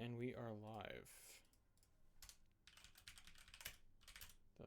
And we are live. The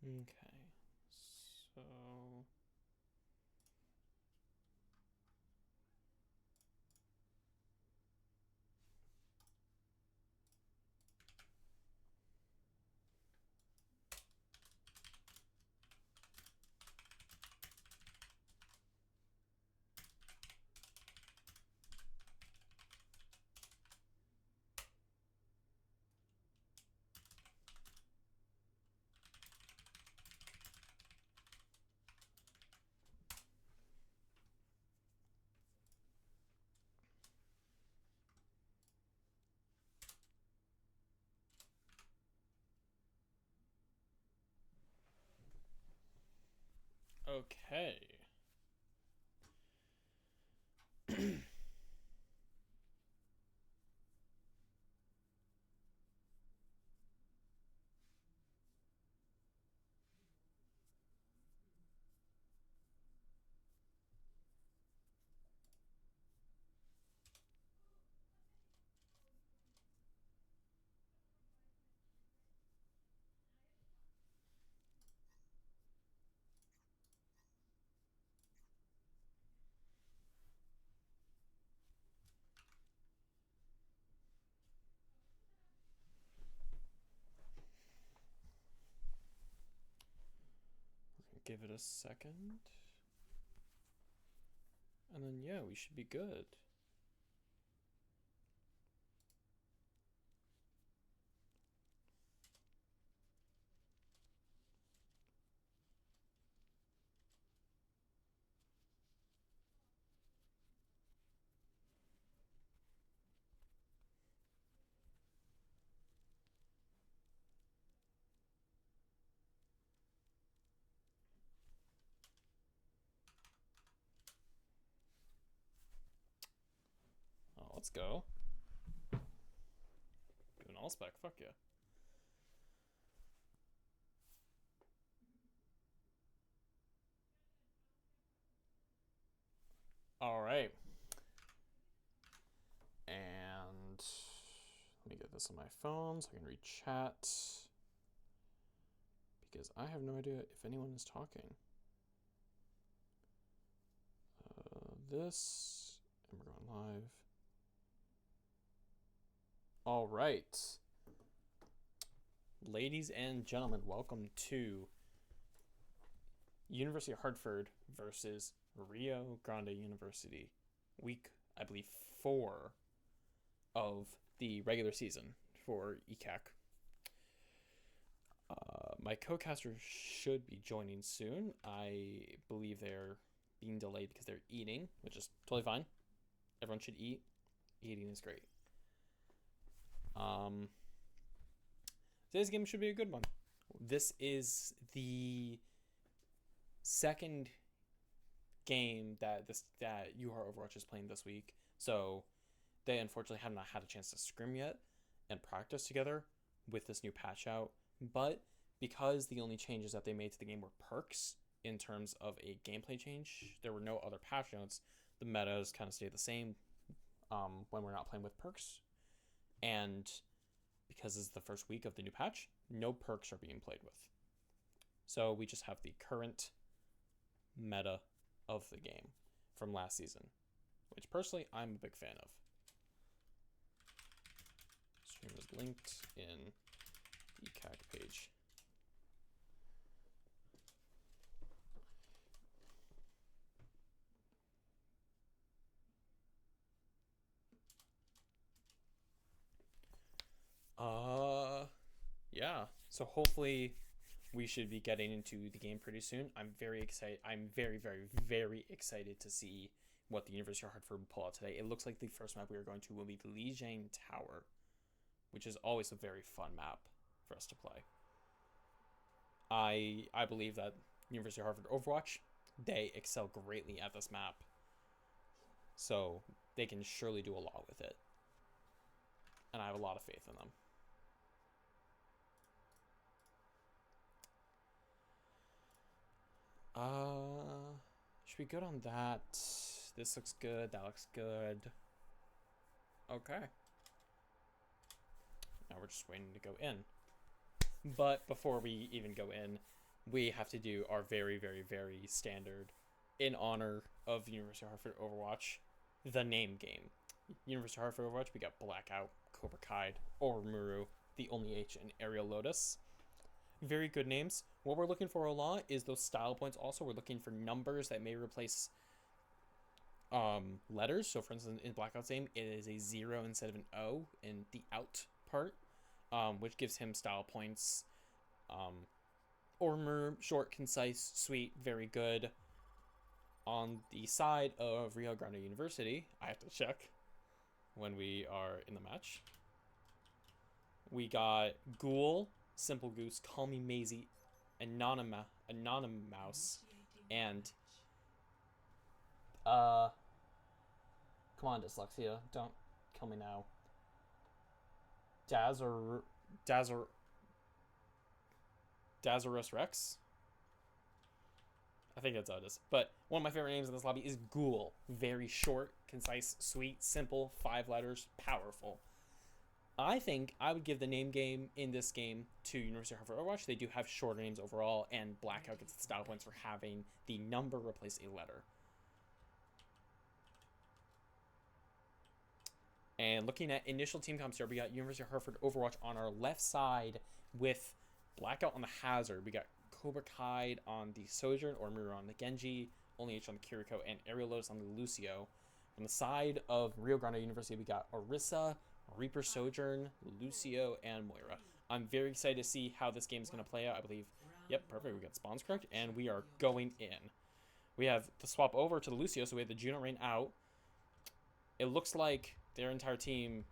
okay. So okay. Give it a second. And then yeah, we should be good. Oh, let's go. Doing all spec, fuck yeah. Alright. And let me get this on my phone so I can read chat. Because I have no idea if anyone is talking. This, and we're going live. All right. Ladies and gentlemen, welcome to University of Hartford versus Rio Grande University. Week, I believe, 4 of the regular season for ECAC. My co-casters should be joining soon. I believe they're being delayed because they're eating, which is totally fine. Everyone should eat. Eating is great. Today's game should be a good one. This is the second game that Uhart Overwatch is playing this week. So they unfortunately have not had a chance to scrim yet and practice together with this new patch out. But because the only changes that they made to the game were perks in terms of a gameplay change, there were no other patch notes. The metas kind of stayed the same when we're not playing with perks. And because this is the first week of the new patch, no perks are being played with. So we just have the current meta of the game from last season, which personally I'm a big fan of. Stream is linked in the ECAC page. Yeah. So hopefully we should be getting into the game pretty soon. I'm very excited. I'm very, very, very excited to see what the University of Hartford will pull out today. It looks like the first map we are going to will be the Lijiang Tower, which is always a very fun map for us to play. I believe that University of Hartford Overwatch, they excel greatly at this map. So they can surely do a lot with it. And I have a lot of faith in them. Should be good on that. This looks good. That looks good. Okay. Now we're just waiting to go in. But before we even go in, we have to do our very, very, very standard, in honor of University of Hartford Overwatch, the name game. University of Hartford Overwatch, we got Blackout, Cobra Kai, Ormuru, The Only H, and Aerial Lotus. Very good names. What we're looking for a lot is those style points. Also, we're looking for numbers that may replace letters. So, for instance, in Blackout's name, it is a 0 instead of an O in the out part, which gives him style points. Ormur, short, concise, sweet, very good. On the side of Rio Grande University, I have to check when we are in the match. We got Ghoul, Simple Goose, Call Me Maisie, Anonymous, and come on, dyslexia, don't kill me now. Dazarus Rex. I think that's how it is. But one of my favorite names in this lobby is Ghoul. Very short, concise, sweet, simple, 5 letters, powerful. I think I would give the name game in this game to University of Hartford Overwatch. They do have shorter names overall, and Blackout gets the style points for having the number replace a letter. And looking at initial team comps here, we got University of Hartford Overwatch on our left side with Blackout on the Hazard. We got Cobra Kai on the Sojourn, Ormuru on the Genji, Only H on the Kiriko, and Aerial Lotus on the Lucio. On the side of Rio Grande University, we got Orisa, Reaper Sojourn, Lucio, and Moira. I'm very excited to see how this game is going to play out. I believe, yep, perfect. We got spawns correct, and we are going in. We have to swap over to the Lucio, so we have the Juno Rain out. It looks like their entire team,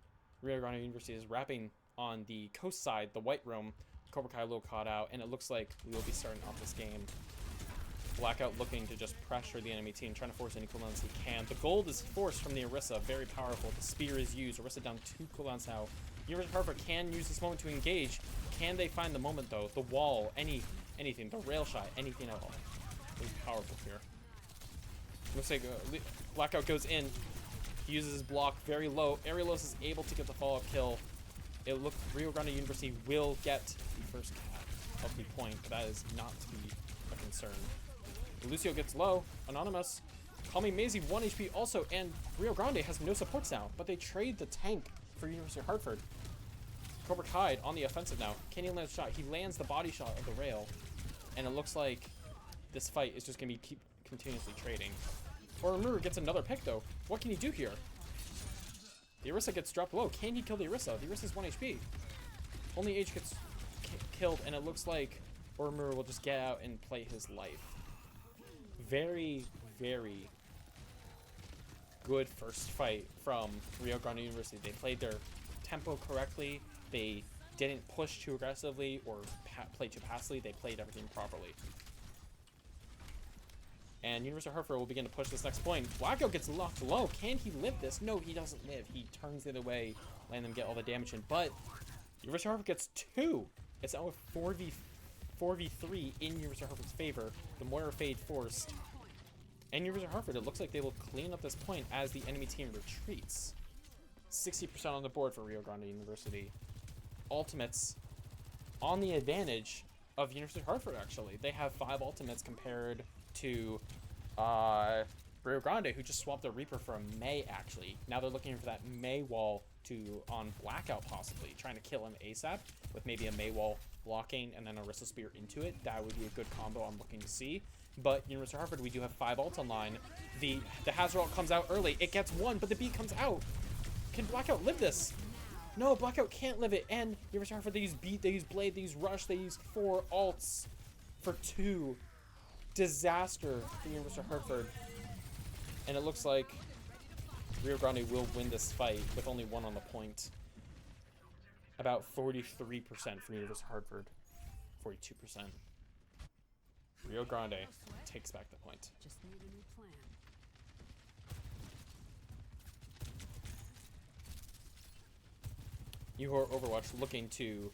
Rio Grande University, is wrapping on the coast side, the White Room. Cobra Kai a little caught out, and it looks like we will be starting off this game. Blackout looking to just pressure the enemy team, trying to force any cooldowns he can. The gold is forced from the Orisa, very powerful. The spear is used. Orisa down 2 cooldowns now. University of Hartford can use this moment to engage. Can they find the moment though? The wall, anything, the rail shot, anything at all. Really powerful here. Looks like Blackout goes in. He uses his block very low. Aerialos is able to get the follow-up kill. It looks Rio Grande University will get the first cap of the point, but that is not to be a concern. Lucio gets low. Anonymous. Call Me Maisie, 1 HP also, and Rio Grande has no supports now, but they trade the tank for University of Hartford. Cobra Kai on the offensive now. Can he land a shot? He lands the body shot of the rail, and it looks like this fight is just going to be continuously trading. Ormuru gets another pick, though. What can he do here? The Orisa gets dropped low. Can he kill the Orisa? The Orisa's 1 HP. Only H gets killed, and it looks like Ormuru will just get out and play his life. Very, very good first fight from Rio Grande University. They played their tempo correctly. They didn't push too aggressively or play too passively. They played everything properly. And University of Hartford will begin to push this next point. Blackout gets locked low. Can he live this? No, he doesn't live. He turns the other way, letting them get all the damage in. But University of Hartford gets 2. It's now a 4v3 in University of Hartford's favor. The Moira Fade forced. And University of Hartford, it looks like they will clean up this point as the enemy team retreats. 60% on the board for Rio Grande University. Ultimates on the advantage of University of Hartford, actually. They have 5 ultimates compared to Rio Grande, who just swapped a Reaper for a Mei, actually. Now they're looking for that Mei wall on Blackout, possibly. Trying to kill him ASAP with maybe a Mei wall blocking and then a Orisa Spear into it. That would be a good combo I'm looking to see. But University of Hartford, we do have 5 ults online. The Hazard ult comes out early. It gets 1, but the B comes out. Can Blackout live this? No, Blackout can't live it. And University of Hartford, they use Beat, they use Blade, they use Rush, they use 4 alts for 2. Disaster for University of Hartford. And it looks like Rio Grande will win this fight with only 1 on the point. About 43% for University of Hartford. 42%. Rio Grande takes back the point. Just need a new plan. Uhart Overwatch looking to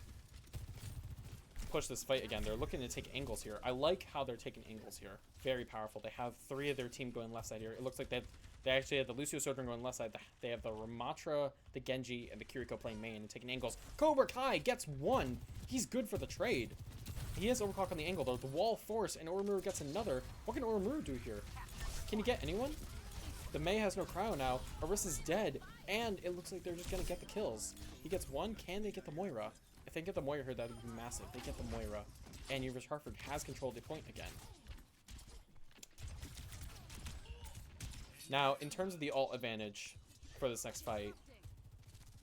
push this fight again. They're looking to take angles here. I like how they're taking angles here. Very powerful. They have 3 of their team going left side here. It looks like they actually have the Lucio Sojourn going left side. They have the Ramatra, the Genji, and the Kiriko playing main and taking angles. Cobra Kai gets 1. He's good for the trade. He has overclock on the angle though. The wall force, and Oromuru gets another. What can Oromuru do here? Can he get anyone? The Mei has no cryo now. Arissa's dead, and it looks like they're just gonna get the kills. He gets 1. Can they get the Moira? If they get the Moira here, that would be massive. They get the Moira, and University of Hartford has controlled the point again. Now, in terms of the ult advantage for this next fight,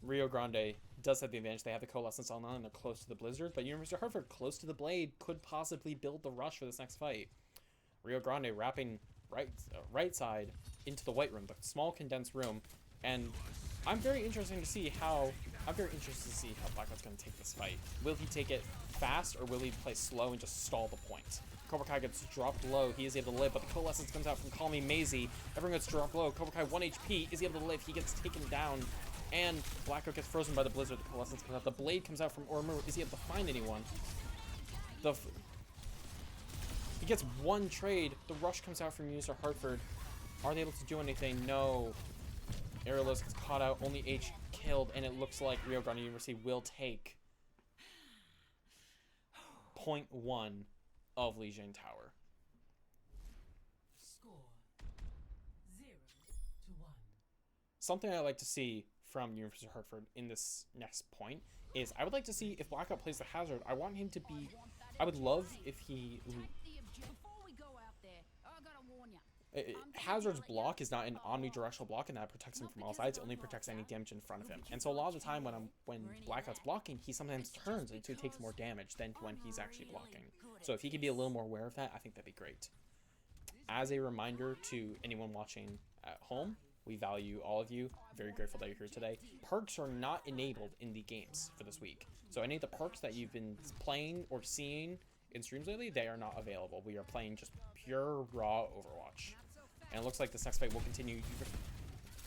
Rio Grande does have the advantage. They have the Coalescence on and they're close to the Blizzard, but University of Hartford, close to the Blade, could possibly build the rush for this next fight. Rio Grande wrapping right side into the white room, the small condensed room, and I'm very interested to see how Blackout's going to take this fight. Will he take it fast, or will he play slow and just stall the point? Cobra Kai gets dropped low. He is able to live, but the Coalescence comes out from Call Me Maisie. Everyone gets dropped low. Cobra Kai 1 HP is able to live. He gets taken down, and Blackout gets frozen by the Blizzard. The Coalescence comes out. The Blade comes out from Oromuru. Is he able to find anyone? He gets 1 trade. The Rush comes out from University of Hartford. Are they able to do anything? No. Aerolos gets caught out. Only H killed, and it looks like Rio Grande University will take 0.1 of Legion Tower. Score 0-1. Something I like to see from University of Hartford in this next point is I would like to see if Blackout plays the Hazard. I want him to be. I would love if he. Hazard's block is not an omnidirectional block, and that protects him from all sides. It only protects any damage in front of him. And so a lot of the time when Blackout's blocking, he sometimes turns, and so he takes more damage than when he's actually blocking. So if he could be a little more aware of that, I think that'd be great. As a reminder to anyone watching at home, we value all of you. Very grateful that you're here today. Perks are not enabled in the games for this week. So any of the perks that you've been playing or seeing in streams lately, they are not available. We are playing just pure raw Overwatch. And it looks like this next fight will continue.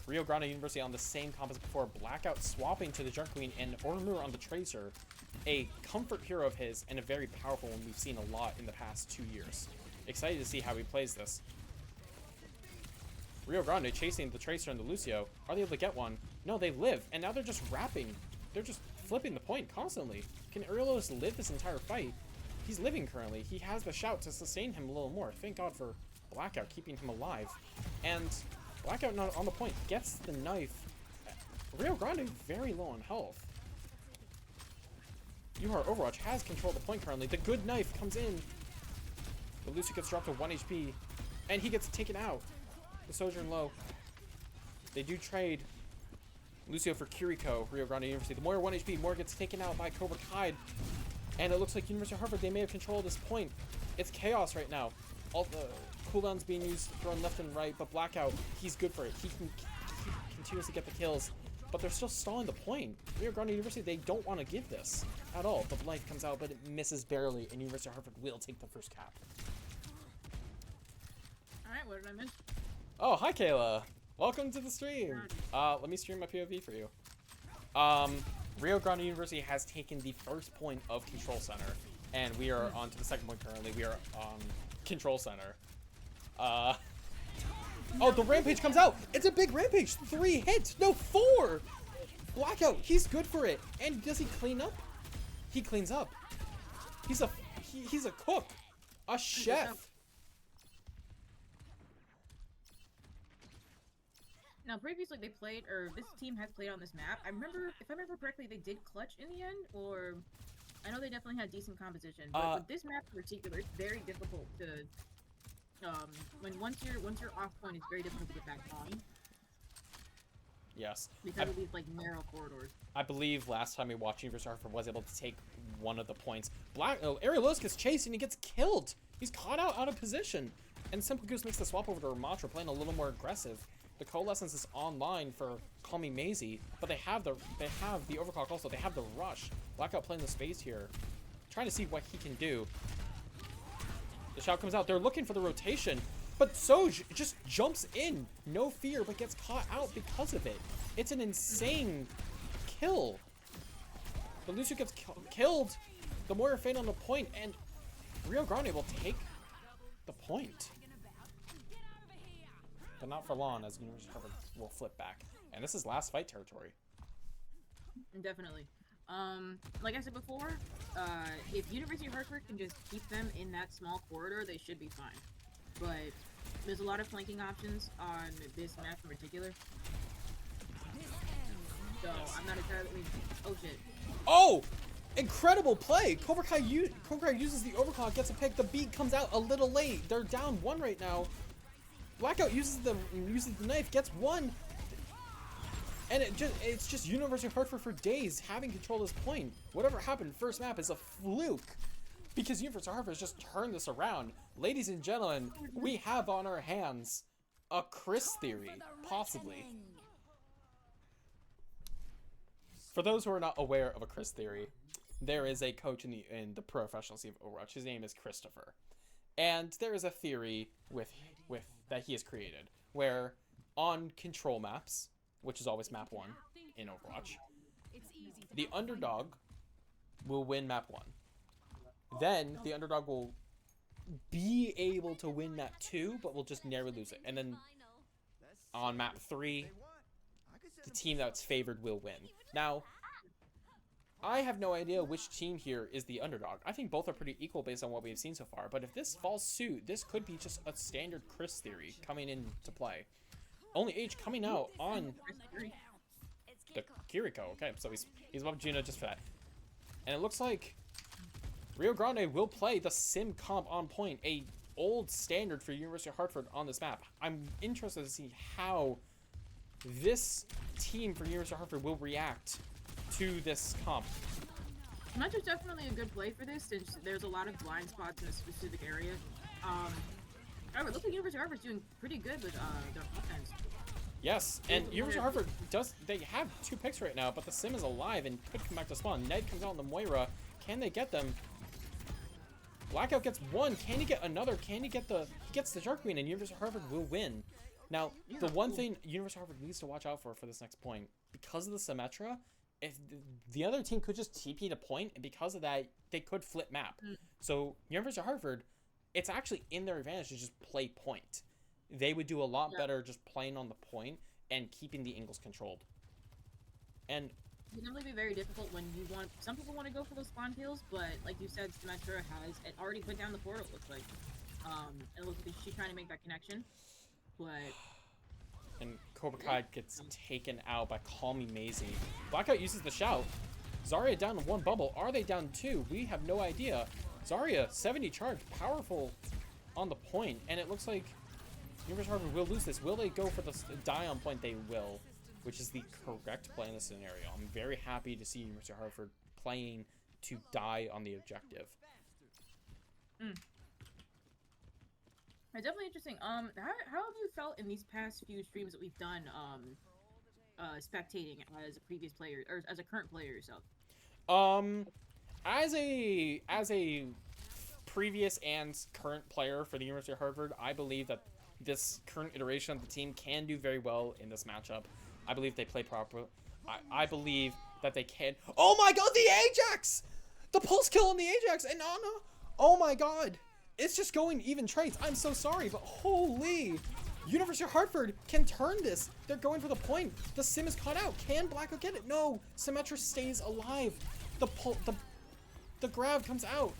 Rio Grande University on the same comp as before. Blackout swapping to the Junk Queen, and Oromuru on the Tracer. A comfort hero of his, and a very powerful one we've seen a lot in the past 2 years. Excited to see how he plays this. Rio Grande chasing the Tracer and the Lucio. Are they able to get one? No, they live, and now they're just wrapping. They're just flipping the point constantly. Can Aerolos live this entire fight? He's living currently. He has the shout to sustain him a little more. Thank God for Blackout keeping him alive. And Blackout not on the point. Gets the knife. Rio Grande very low on health. Uhart Overwatch has control of the point currently. The good knife comes in. The Lucio gets dropped to 1 HP. And he gets taken out. The Sojourn low. They do trade Lucio for Kiriko, Rio Grande University. The Moira 1 HP. Moira gets taken out by Cobra Kai. And it looks like University of Hartford, they may have control of this point. It's chaos right now. All the cooldowns being used, thrown left and right, but Blackout, he's good for it. He can continuously get the kills, but they're still stalling the point. Rio Grande University, they don't want to give this at all. The life comes out, but it misses barely, and University of Hartford will take the first cap. Alright, what did I miss? Oh, hi Kayla. Welcome to the stream. Let me stream my POV for you. Rio Grande University has taken the first point of Control Center, and we are on to the second point currently. We are on Control Center. Oh, the Rampage comes out! It's a big Rampage! 3 hits! No, 4! Blackout, he's good for it. And does he clean up? He cleans up. He's a cook. A chef. Now, previously they played, or this team has played on this map. If I remember correctly, they did clutch in the end, or I know they definitely had decent composition. But with this map in particular, it's very difficult to, once you're off point, it's very difficult to get back on. Yes. Because of these like narrow corridors. I believe last time we watched Universe Hartford was able to take one of the points. Ariel Lewis gets chased and he gets killed. He's caught out of position. And Simple Goose makes the swap over to Ramatra, playing a little more aggressive. The Coalescence is online for Call Me Maisie, but they have the overclock also. They have the rush. Blackout playing the space here, trying to see what he can do. The shout comes out. They're looking for the rotation, but Soj just jumps in, no fear, but gets caught out because of it. It's an insane kill. The Lucio gets killed. The Moira Fane on the point, and Rio Grande will take the point. But not for long, as University of Hartford will flip back. And this is last fight territory. Definitely. Like I said before, if University of Hartford can just keep them in that small corridor, they should be fine. But there's a lot of flanking options on this map in particular. So I'm not entirely. Oh shit. Oh! Incredible play! Cobra Kai uses the overclock, gets a pick. The beat comes out a little late. They're down 1 right now. Blackout uses the knife, gets 1. And it's just University of Hartford for days having control of this point. Whatever happened first map is a fluke. Because University of Hartford has just turned this around. Ladies and gentlemen, we have on our hands a Chris theory, possibly. For those who are not aware of a Chris theory, there is a coach in the professional scene of Overwatch. His name is Christopher. And there is a theory with that he has created where on control maps, which is always map 1 in Overwatch, the underdog will win map 1. Then the underdog will be able to win map 2, but will just narrowly lose it. And then on map 3, the team that's favored will win. Now, I have no idea which team here is the underdog. I think both are pretty equal based on what we've seen so far. But if this falls suit, this could be just a standard Chris theory coming into play. Only H coming out on the Kiriko. Okay, so he's above Juno just for that. And it looks like Rio Grande will play the sim comp on point, a old standard for University of Hartford on this map. I'm interested to see how this team for University of Hartford will react to this comp. Match is definitely a good play for this, since there's a lot of blind spots in a specific area. However, it looks like University of Hartford's doing pretty good with their offense. Yes, and University of Hartford they have 2 picks right now, but the sim is alive and could come back to spawn. Ned comes out on the Moira. Can they get them? Blackout gets 1. Can he get another? Can he get he gets the Shark Queen, and University of Hartford will win. Now, the one thing University of Hartford needs to watch out for this next point, because of the Symmetra, if the other team could just TP to point, and because of that, they could flip map. So University of Hartford, it's actually in their advantage to just play point. They would do a lot better just playing on the point and keeping the angles controlled. And it can definitely be very difficult when you want. Some people want to go for those spawn kills, but like you said, Symmetra has it already put down the portal. It looks like, it looks like she's trying to make that connection, but. And Cobra Kai gets taken out by Call Me Maisie. Blackout uses the shout. Zarya down 1 bubble. Are they down 2? We have no idea. Zarya, 70 charge, powerful on the point. And it looks like University of Hartford will lose this. Will they go for the die on point? They will, which is the correct play in this scenario. I'm very happy to see University of Hartford playing to die on the objective. It's definitely interesting. How have you felt in these past few streams that we've done, spectating as a previous player or as a current player yourself? As a previous and current player for the University of Hartford, I believe that this current iteration of the team can do very well in this matchup. I believe they play proper. I believe that they can. Oh my God, the Ajax! The pulse kill on the Ajax and Anna. Oh my God. It's just going even trades. I'm so sorry, but holy. University of Hartford can turn this. They're going for the point. The sim is caught out. Can Blackout get it? No. Symmetra stays alive. The grab comes out.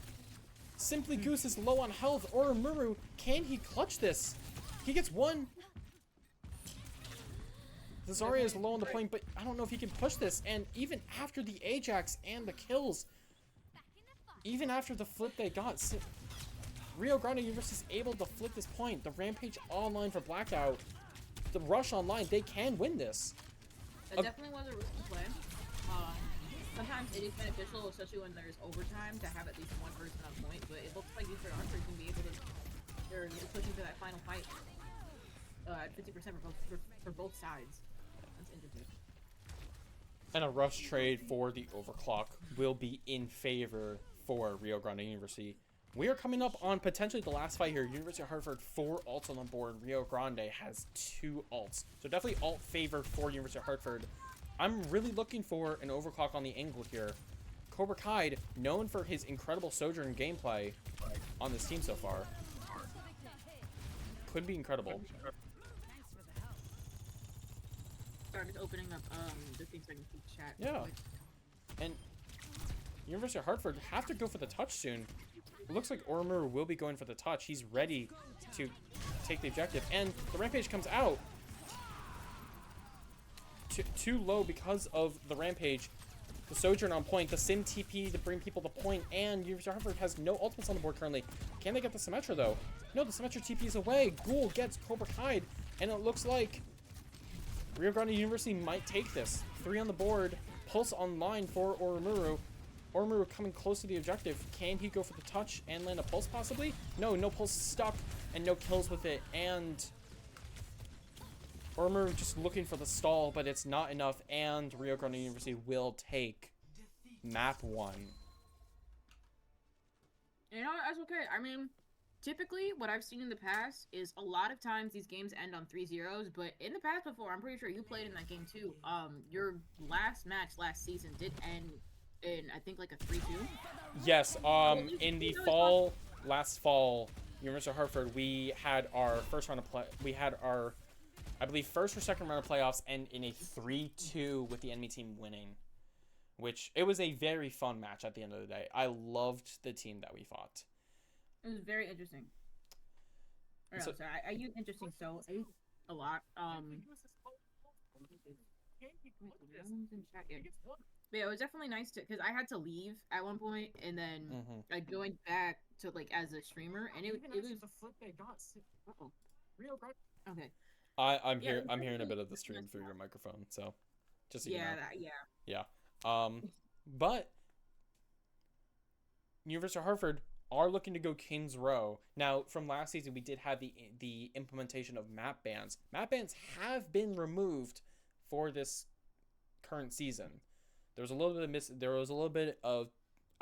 Simply Goose is low on health. Oromuru, can he clutch this? He gets 1. The Zarya is low on the point, but I don't know if he can push this. And even after the Ajax and the kills, even after the flip they got, Rio Grande University is able to flip this point. The Rampage online for Blackout. The Rush online, they can win this. That definitely was a risky play. Um, Sometimes it is beneficial, especially when there's overtime, to have at least one person on point. But it looks like Uhart can be able to, they're pushing for that final fight at 50% for both sides. That's interesting. And a rush trade for the overclock will be in favor for Rio Grande University. We are coming up on potentially the last fight here. University of Hartford, 4 ults on the board. Rio Grande has 2 ults. So definitely alt favor for University of Hartford. I'm really looking for an overclock on the angle here. Cobra Kai, known for his incredible Sojourn gameplay on this team so far, could be incredible. Started opening up the things I can keep chat. Yeah. And University of Hartford have to go for the touch soon. It looks like Ormur will be going for the touch. He's ready to take the objective. And the Rampage comes out. Too low because of the Rampage. The Sojourn on point. The Sim TP to bring people to point. And University of Hartford has no ultimates on the board currently. Can they get the Symmetra though? No, the Symmetra TP is away. Ghoul gets Cobra Kai. And it looks like Rio Grande University might take this. 3 on the board. Pulse online for Ormuru. Ormuru coming close to the objective. Can he go for the touch and land a pulse possibly? No, no pulse stuck and no kills with it. And Ormuru just looking for the stall, but it's not enough. And Rio Grande University will take map 1. You know, that's okay. I mean, typically what I've seen in the past is a lot of times these games end on 3-0s, but in the past before, I'm pretty sure you played in that game too. Your last match last season did end in, I think, like a 3-2. Yes, in the fall, last fall, University of Hartford, we had our first round of play. We had our, I believe, first or second round of playoffs end in a 3-2 with the enemy team winning, which it was a very fun match at the end of the day. I loved the team that we fought. It was very interesting. Or no, sorry, I use interesting so a lot. But yeah, it was definitely nice to, because I had to leave at one point, and then I joined back to like as a streamer, and it was. Uh-oh. Okay. I'm hearing a bit of the stream through your microphone, so just so you know. Yeah. But University of Hartford are looking to go Kings Row. Now, from last season, we did have the implementation of map bans. Map bans have been removed for this current season. There was a little bit of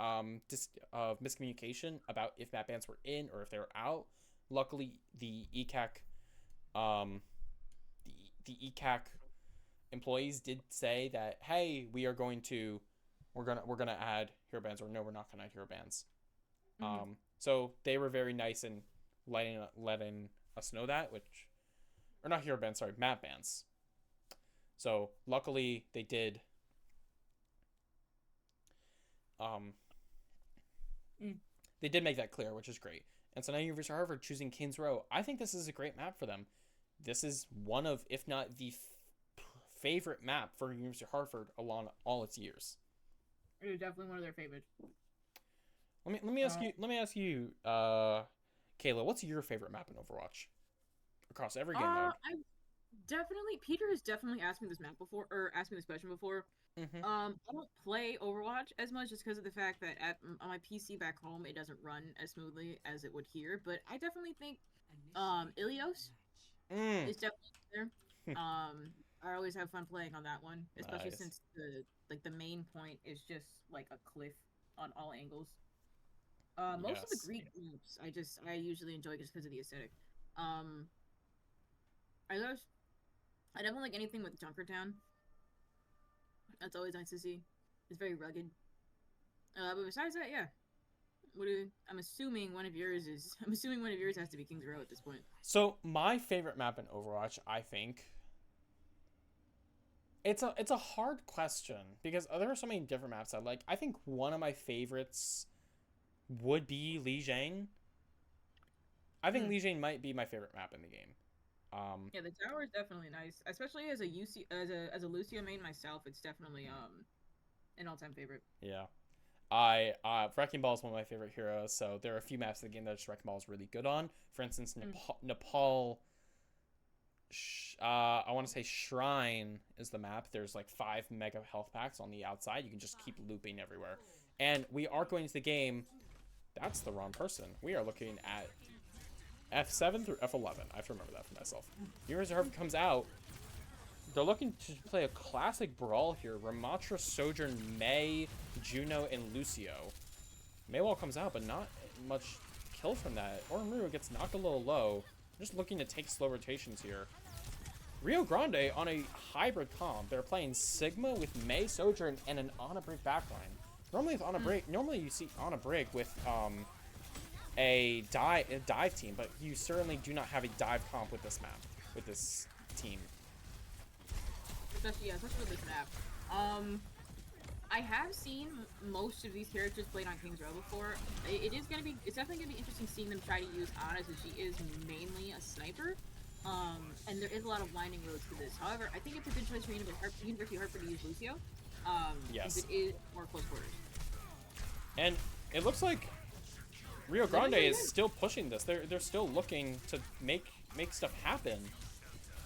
miscommunication about if map bans were in or if they were out. Luckily, the ECAC, the ECAC employees did say that, hey, we're gonna add hero bans, or no, we're not gonna add hero bans. So they were very nice in letting us know that, or not hero bans, sorry, map bans. So luckily they did. They did make that clear, which is great. And so now University of Hartford choosing Kings Row. I think this is a great map for them. This is one of, if not the favorite map for University of Hartford along all its years. It is definitely one of their favorites. Let me ask you, Kayla, what's your favorite map in Overwatch? Across every game mode. Peter has definitely asked me this map before, or asked me this question before. I don't play Overwatch as much just because of the fact that on my PC back home it doesn't run as smoothly as it would here. But I definitely think Ilios is definitely there. I always have fun playing on that one, especially since the main point is just like a cliff on all angles. Most of the Greek maps I usually enjoy just because of the aesthetic. I definitely like anything with Junkertown. That's always nice to see. It's very rugged. But besides that, yeah. I'm assuming one of yours has to be Kings Row at this point. So my favorite map in Overwatch, I think. It's a hard question because there are so many different maps I like. I think one of my favorites would be Lijiang. I think Lijiang might be my favorite map in the game. Yeah, the tower is definitely nice, especially as a Lucio main myself. It's definitely an all-time favorite. Yeah, Wrecking Ball is one of my favorite heroes. So there are a few maps in the game that Wrecking Ball is really good on. For instance, Nepal I want to say Shrine is the map. There's like 5 mega health packs on the outside. You can just keep looping everywhere. And we are going to the game. That's the wrong person. We are looking at F7 through F11. I have to remember that for myself. University of Hartford comes out. They're looking to play a classic brawl here. Ramatra, Sojourn, May, Juno, and Lucio. Maywall comes out, but not much kill from that. Oromaru gets knocked a little low. Just looking to take slow rotations here. Rio Grande on a hybrid comp. They're playing Sigma with May, Sojourn, and an On a Break backline. Normally with On a Break, normally you see On a Break with a dive team, but you certainly do not have a dive comp with this map, with this team. Especially with this map. I have seen most of these characters played on King's Row before. It's definitely gonna be interesting seeing them try to use Ana, as she is mainly a sniper. And there is a lot of winding roads to this. However, I think it's a good choice for University of Hartford to use Lucio. Yes. Since it is more close quarters. And it looks like Rio Grande is still pushing this. They're still looking to make stuff happen.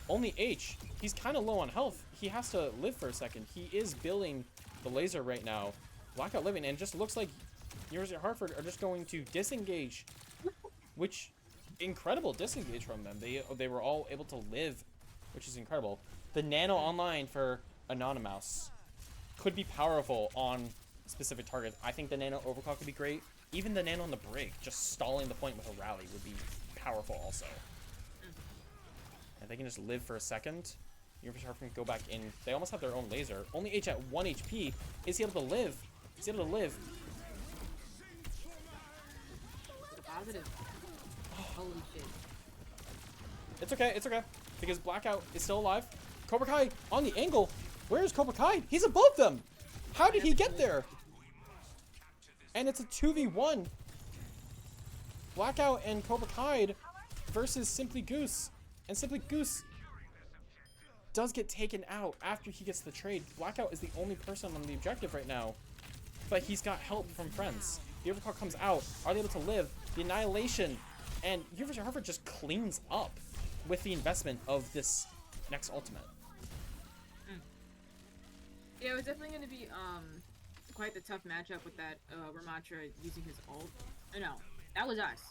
Only H, he's kind of low on health. He has to live for a second. He is building the laser right now. Blackout living, and it just looks like University of Hartford are just going to disengage, which incredible disengage from them. They were all able to live, which is incredible. The nano online for Anonymous could be powerful on specific targets. I think the nano overclock would be great. Even the nano on the break, just stalling the point with a rally would be powerful also. And they can just live for a second. University of Hartford can go back in. They almost have their own laser. Only H at 1 HP. Is he able to live? Is he able to live? Positive. Holy shit. It's okay. It's okay. Because Blackout is still alive. Cobra Kai on the angle. Where is Cobra Kai? He's above them. How did he get there? And it's a 2v1. Blackout and Cobra Kai versus Simply Goose. And Simply Goose does get taken out after he gets the trade. Blackout is the only person on the objective right now. But he's got help from friends. The overclock comes out. Are they able to live? The annihilation. And University of Hartford just cleans up with the investment of this next ultimate. Yeah, it was definitely going to be quite the tough matchup with that Ramatra using his ult. No, that was us,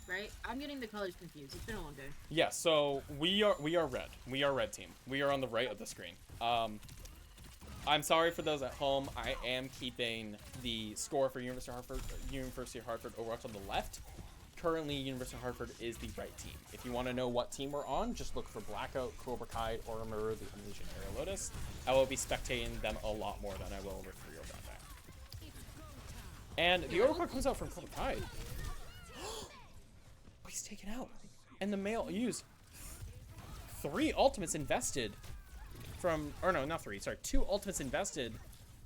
right? I'm getting the colors confused. It's been a long day. Yeah, so we are red. We are red team. We are on the right of the screen. I'm sorry for those at home. I am keeping the score for University of Hartford Overwatch on the left. Currently, University of Hartford is the right team. If you want to know what team we're on, just look for Blackout, Cobra Kai, or Oromaru, the Unleashing Aerial Lotus. I will be spectating them a lot more than I will with Rio Grande. And the overclock comes out from Cobra Kai. Oh, he's taken out. And the male used 3 ultimates invested from, or no, not 3, sorry, 2 ultimates invested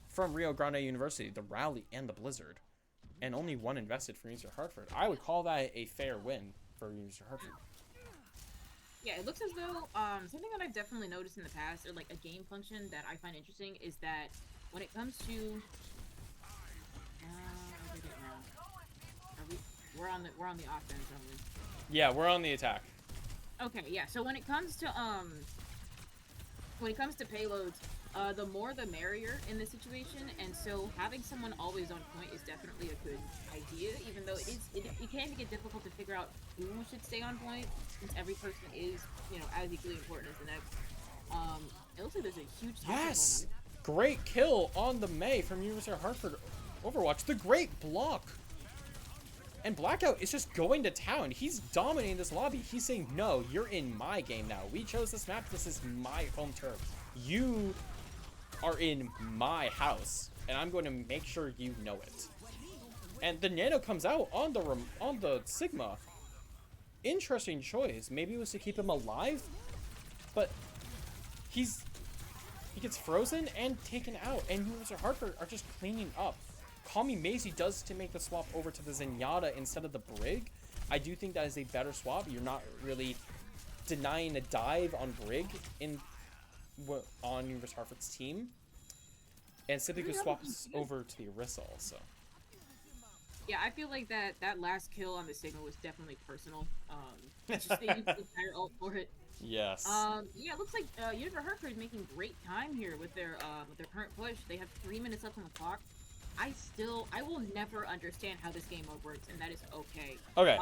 from Rio Grande University, the Rally and the Blizzard. And only 1 invested for University of Hartford. I would call that a fair win for University of Hartford. Yeah, it looks as though something that I've definitely noticed in the past, or like a game function that I find interesting, is that when it comes to we're on the offense, aren't we? Yeah, we're on the attack. Okay, yeah. So when it comes to payloads, the more the merrier in this situation, and so having someone always on point is definitely a good idea, even though it can get difficult to figure out who should stay on point, since every person is, as equally important as the next. It looks like there's a huge topic Yes! going on. Great kill on the May from University of Hartford Overwatch. The great block! And Blackout is just going to town. He's dominating this lobby. He's saying, no, you're in my game now. We chose this map. This is my home turf. You are in my house, and I'm going to make sure you know it. And the nano comes out on the Sigma. Interesting choice. Maybe it was to keep him alive, but he gets frozen and taken out, and University of Hartford are just cleaning up. Call Me Maisie does to make the swap over to the Zenyatta instead of the Brig. I do think that is a better swap. You're not really denying a dive on Brig on University of Hartford's team. And Simply Goose swaps over to the Orisa also. Yeah, I feel like that last kill on the Sigma was definitely personal. Just they used the entire ult for it. Yes. Yeah, it looks like Univer Hartford is making great time here with their current push. They have 3 minutes left on the clock. I will never understand how this game mode works, and that is okay. Okay.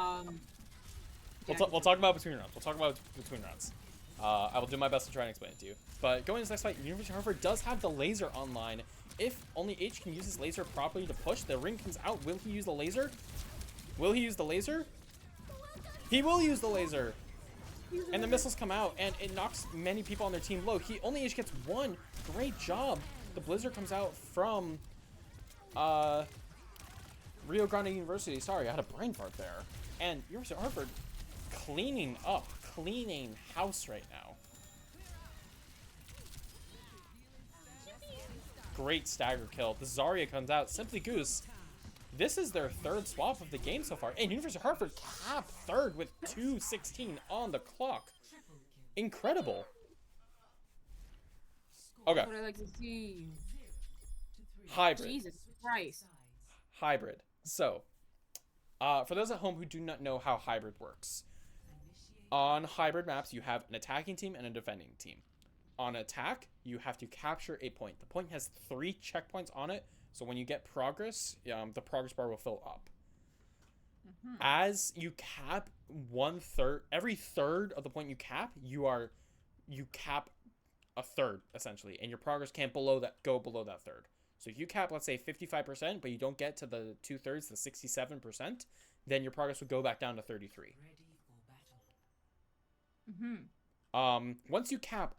Yeah, We'll talk about between rounds. We'll talk about between rounds. I will do my best to try and explain it to you. But going into this next fight, University of Hartford does have the laser online. If only H can use his laser properly to push, the ring comes out. Will he use the laser? Will he use the laser? He will use the laser. And the missiles come out, and it knocks many people on their team low. Only H gets one. Great job. The blizzard comes out from Rio Grande University. Sorry, I had a brain fart there. And University of Hartford cleaning up, cleaning house right now. Great stagger kill. The Zarya comes out. Simply Goose. This is their third swap of the game so far. And University of Hartford capped third with 2:16 on the clock. Incredible. Okay. That's what I like to see. Hybrid. Jesus Christ. Hybrid. So, for those at home who do not know how hybrid works, on hybrid maps, you have an attacking team and a defending team. On attack, you have to capture a point. The point has 3 checkpoints on it, so when you get progress, the progress bar will fill up. As you cap 1/3, every third of the point you cap, you cap a third essentially, and your progress can't go below that third. So if you cap, let's say 55%, but you don't get to the 2/3, the 67%, then your progress would go back down to 33. Once you cap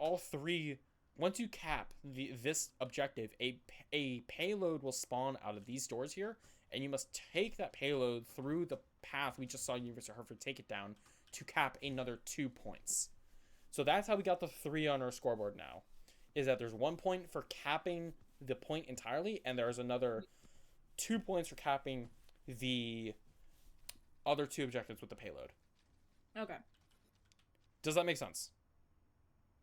this objective, a payload will spawn out of these doors here, and you must take that payload through the path we just saw University of Hartford take it down to cap another 2 points. So that's how we got the 3 on our scoreboard now, is that there's 1 point for capping the point entirely, and there's another 2 points for capping the other 2 objectives with the payload. Okay. Does that make sense?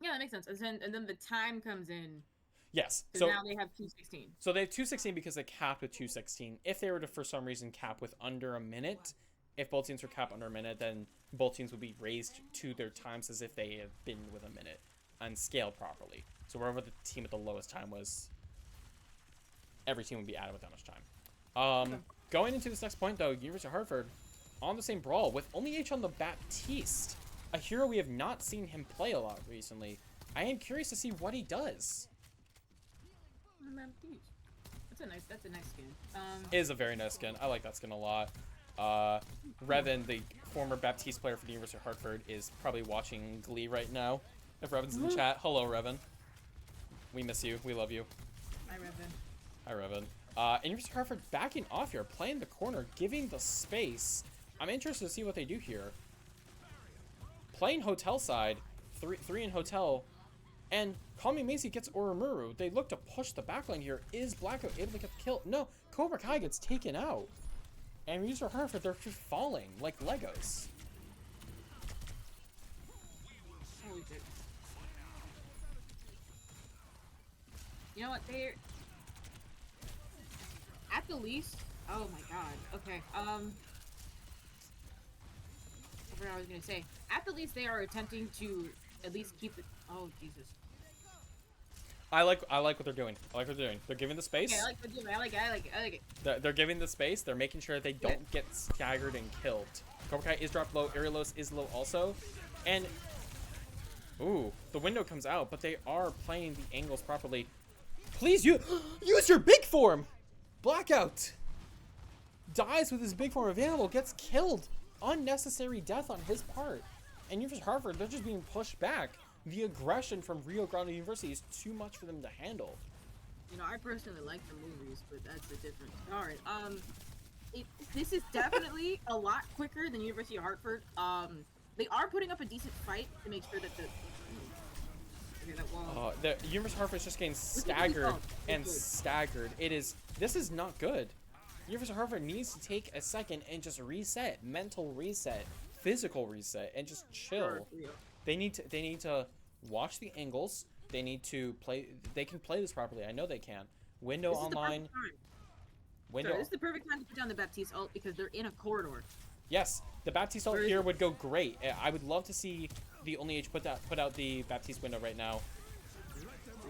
Yeah, that makes sense. And then the time comes in. Yes. So now they have 2:16. So they have 2:16 because they capped with 2:16. If they were to, for some reason, cap with under a minute, if both teams were capped under a minute, then both teams would be raised to their times as if they had been with a minute and scaled properly. So wherever the team with the lowest time was, every team would be added with that much time. Going into this next point, though, University of Hartford on the same brawl with only H on the Baptiste, a hero we have not seen him play a lot recently. I am curious to see what he does. That's a nice skin. It is a very nice skin. I like that skin a lot. Revan, the former Baptiste player for the University of Hartford, is probably watching Glee right now. If Revan's in the chat, hello, Revan. We miss you. We love you. Hi, Revan. Hi, Revan. And University of Hartford backing off here, playing the corner, giving the space. I'm interested to see what they do here. Playing hotel side, three in hotel, and Kami Macy gets Oromuru. They look to push the backline here. Is Blackout able to get the kill? No, Cobra Kai gets taken out. And University of Hartford, they're just falling like Legos. Holy shit. You know what? They're at the least. Oh my god. Okay. I forgot what I was gonna say. At the least, they are attempting to at least keep it. Oh Jesus. I like what they're doing. I like what they're doing. They're giving the space. Okay, I like what they're doing. I like it. They're giving the space. They're making sure they don't get staggered and killed. Cobra Kai is dropped low. Aerialos is low also. And ooh, the window comes out, but they are playing the angles properly. Please use your big form. Blackout dies with his big form available, gets killed. Unnecessary death on his part. And University of Hartford, they're just being pushed back. The aggression from Rio Grande University is too much for them to handle. You know, I personally like the movies, but that's a different. All right. This is definitely a lot quicker than University of Hartford. They are putting up a decent fight to make sure that the. Okay, that wall. The University of Hartford is just getting staggered and staggered. This is not good. University of Hartford needs to take a second and just reset, mental reset, physical reset, and just chill. They need to watch the angles. They need to play. They can play this properly. I know they can. Window online. Window. Sorry, this is the perfect time to put down the Baptiste ult because they're in a corridor. Yes, the Baptiste ult Where is here it? would go great. I would love to see the Only H put out the Baptiste window right now.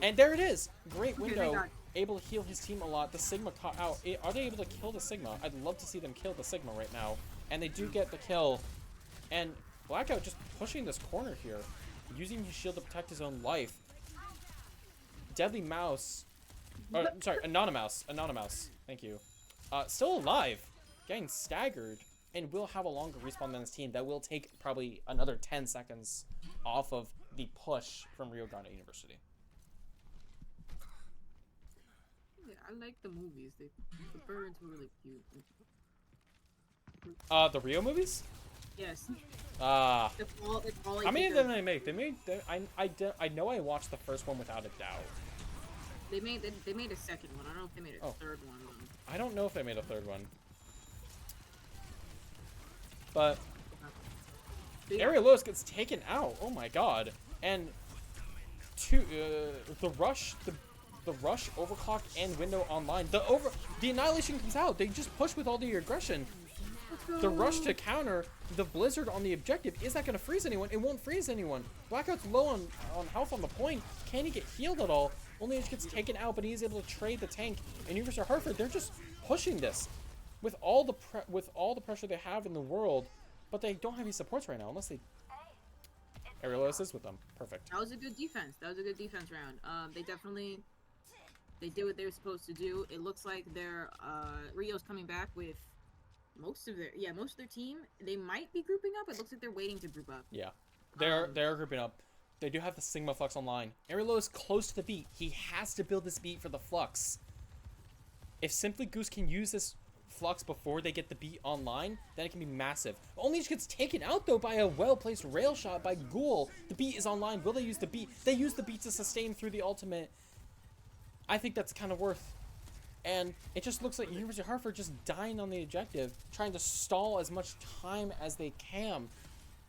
And there it is. Great Okay, window. thank God. Able to heal his team a lot. The Sigma caught out. Are they able to kill the Sigma? I'd love to see them kill the Sigma right now. And they do get the kill. And Blackout just pushing this corner here. Using his shield to protect his own life. Deadly Mouse. Sorry, Anonymous. Anonymous. Thank you. Still alive. Getting staggered. And will have a longer respawn than his team. That will take probably another 10 seconds off of the push from Rio Grande University. Yeah, I like the movies. The birds were really cute. The Rio movies? Yes. Ah. It's all I How many of think them did they make? They made. I know I watched the first one without a doubt. They made a second one. I don't know if they made a third one. I don't know if they made a third one. But But yeah, Ariel Lewis gets taken out. Oh my god. And the rush, the rush, overclock, and window online. The annihilation comes out. They just push with all the aggression. The rush to counter the blizzard on the objective. Is that going to freeze anyone? It won't freeze anyone. Blackout's low on health on the point. Can he get healed at all? Only H gets taken out, but he is able to trade the tank. And University of Hartford, they're just pushing this with all the pressure they have in the world, but they don't have any supports right now unless they. Ariel Lewis is with them. Perfect. that was a good defense. That was a good defense round. They did what they were supposed to do. It looks like their Rio's coming back with most of their team. They might be grouping up. It looks like they're waiting to group up. Yeah, they're grouping up. They do have the Sigma Flux online. Ariel Lewis close to the beat. He has to build this beat for the Flux. If Simply Goose can use this Flux before they get the beat online, then it can be massive. Only gets taken out though by a well-placed rail shot by Ghoul. The beat is online. Will they use the beat? They use the beat to sustain through the ultimate. I think that's kind of worth. And it just looks like University of Hartford just dying on the objective, trying to stall as much time as they can.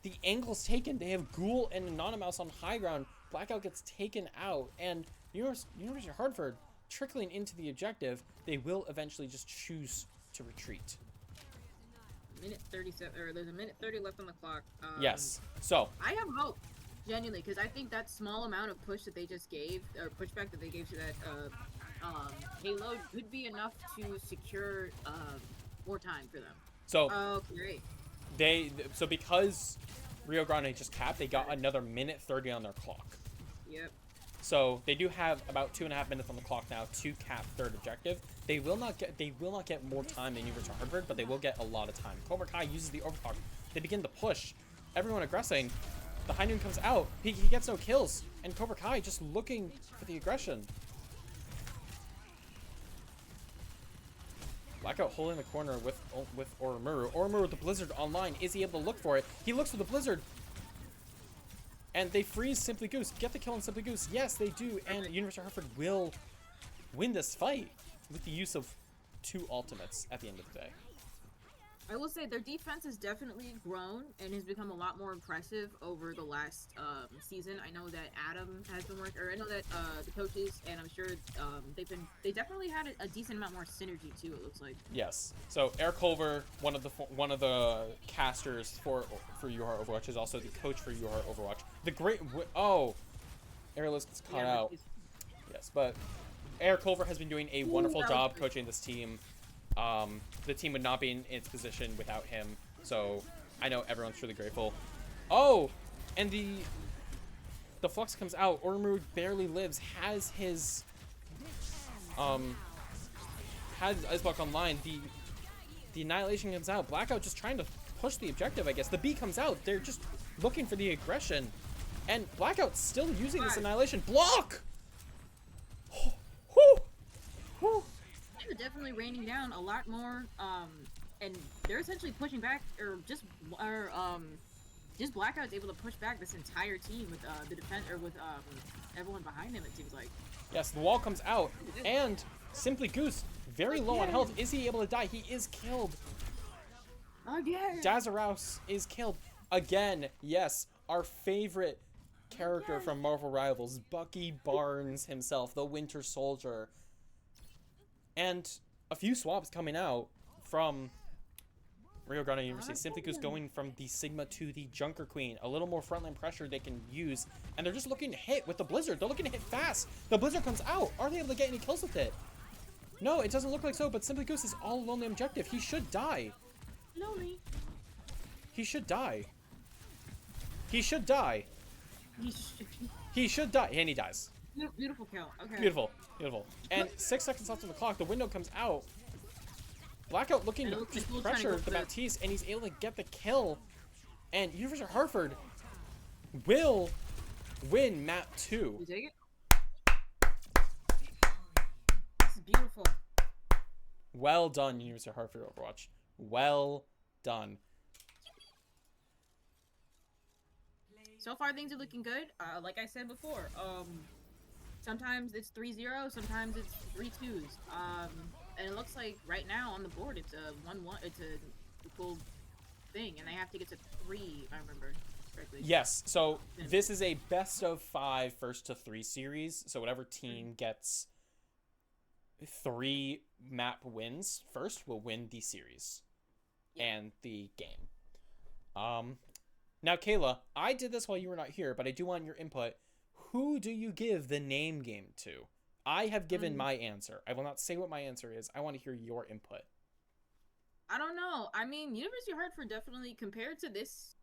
The angle's taken. They have Ghoul and Anonymous on high ground. Blackout gets taken out, and University of Hartford trickling into the objective. They will eventually just choose to retreat. Minute 37, or there's a minute 30 left on the clock. Yes. So I have hope, genuinely, because I think that small amount of push that they just gave, or pushback that they gave to that Halo, could be enough to secure more time for them. So Great. so because Rio Grande just capped, they got another minute 30 on their clock. Yep. So they do have about 2.5 minutes on the clock now to cap third objective. They will not get more time than University of Hartford, but they will get a lot of time. Cobra Kai uses the overclock. They begin to push. Everyone aggressing. The High Noon comes out. He gets no kills, and Cobra Kai just looking for the aggression. Blackout holding the corner with Oromuru. Oromuru with the Blizzard online. Is he able to look for it? He looks for the Blizzard. And they freeze Simply Goose. Get the kill on Simply Goose. Yes, they do. And University of Hartford will win this fight with the use of 2 ultimates at the end of the day. I will say their defense has definitely grown and has become a lot more impressive over the last season. I know that Adam has been working, or I know that the coaches, and I'm sure they definitely had a decent amount more synergy too. It looks like. Yes. So Eric Culver, one of the casters for Uhart Overwatch, is also the coach for Uhart Overwatch. The great Ariel Lewis gets caught out. Yes, but Eric Culver has been doing a wonderful job coaching this team. The team would not be in its position without him, so I know everyone's truly grateful. Oh, and the Flux comes out. Oromuru barely lives. Has his Ice Block online. The Annihilation comes out. Blackout just trying to push the objective, I guess. The B comes out. They're just looking for the aggression, and Blackout's still using this Annihilation. Block. Whew. Whew. They're definitely raining down a lot more, and they're essentially pushing back, or just Blackout's able to push back this entire team with the defense, or with everyone behind him. It seems like. Yes, the wall comes out, and Simply Goose very low on health. Is he able to die? He is killed. Again. Dazarouse is killed again. Yes, our favorite character from Marvel Rivals, Bucky Barnes himself, the Winter Soldier. And a few swaps coming out from Rio Grande University. Simply Goose going from the Sigma to the Junker Queen. A little more frontline pressure they can use. And they're just looking to hit with the Blizzard. They're looking to hit fast. The Blizzard comes out. Are they able to get any kills with it? No, it doesn't look like so, but Simply Goose is all alone on the objective. He should die. Lonely. He should die. He should die. He should. He should die. And he dies. Beautiful kill. Okay. Beautiful. Beautiful. And 6 seconds left on the clock. The window comes out. Blackout looking to just pressure the Baptiste, and he's able to get the kill. And University of Hartford will win map 2. You take it? This is beautiful. Well done, University of Hartford Overwatch. Well done. So far, things are looking good. Like I said before, sometimes it's 3-0, sometimes it's 3-2s. And it looks like right now on the board, it's a 1-1. It's a cool thing, and they have to get to 3, if I remember correctly. Yes. So this is a best of 5 first to 3 series. So whatever team gets 3 map wins first will win the series and the game. Now, Kayla, I did this while you were not here, but I do want your input. Who do you give the name game to? I have given my answer. I will not say what my answer is. I want to hear your input. I don't know. I mean, University of Hartford definitely, compared to this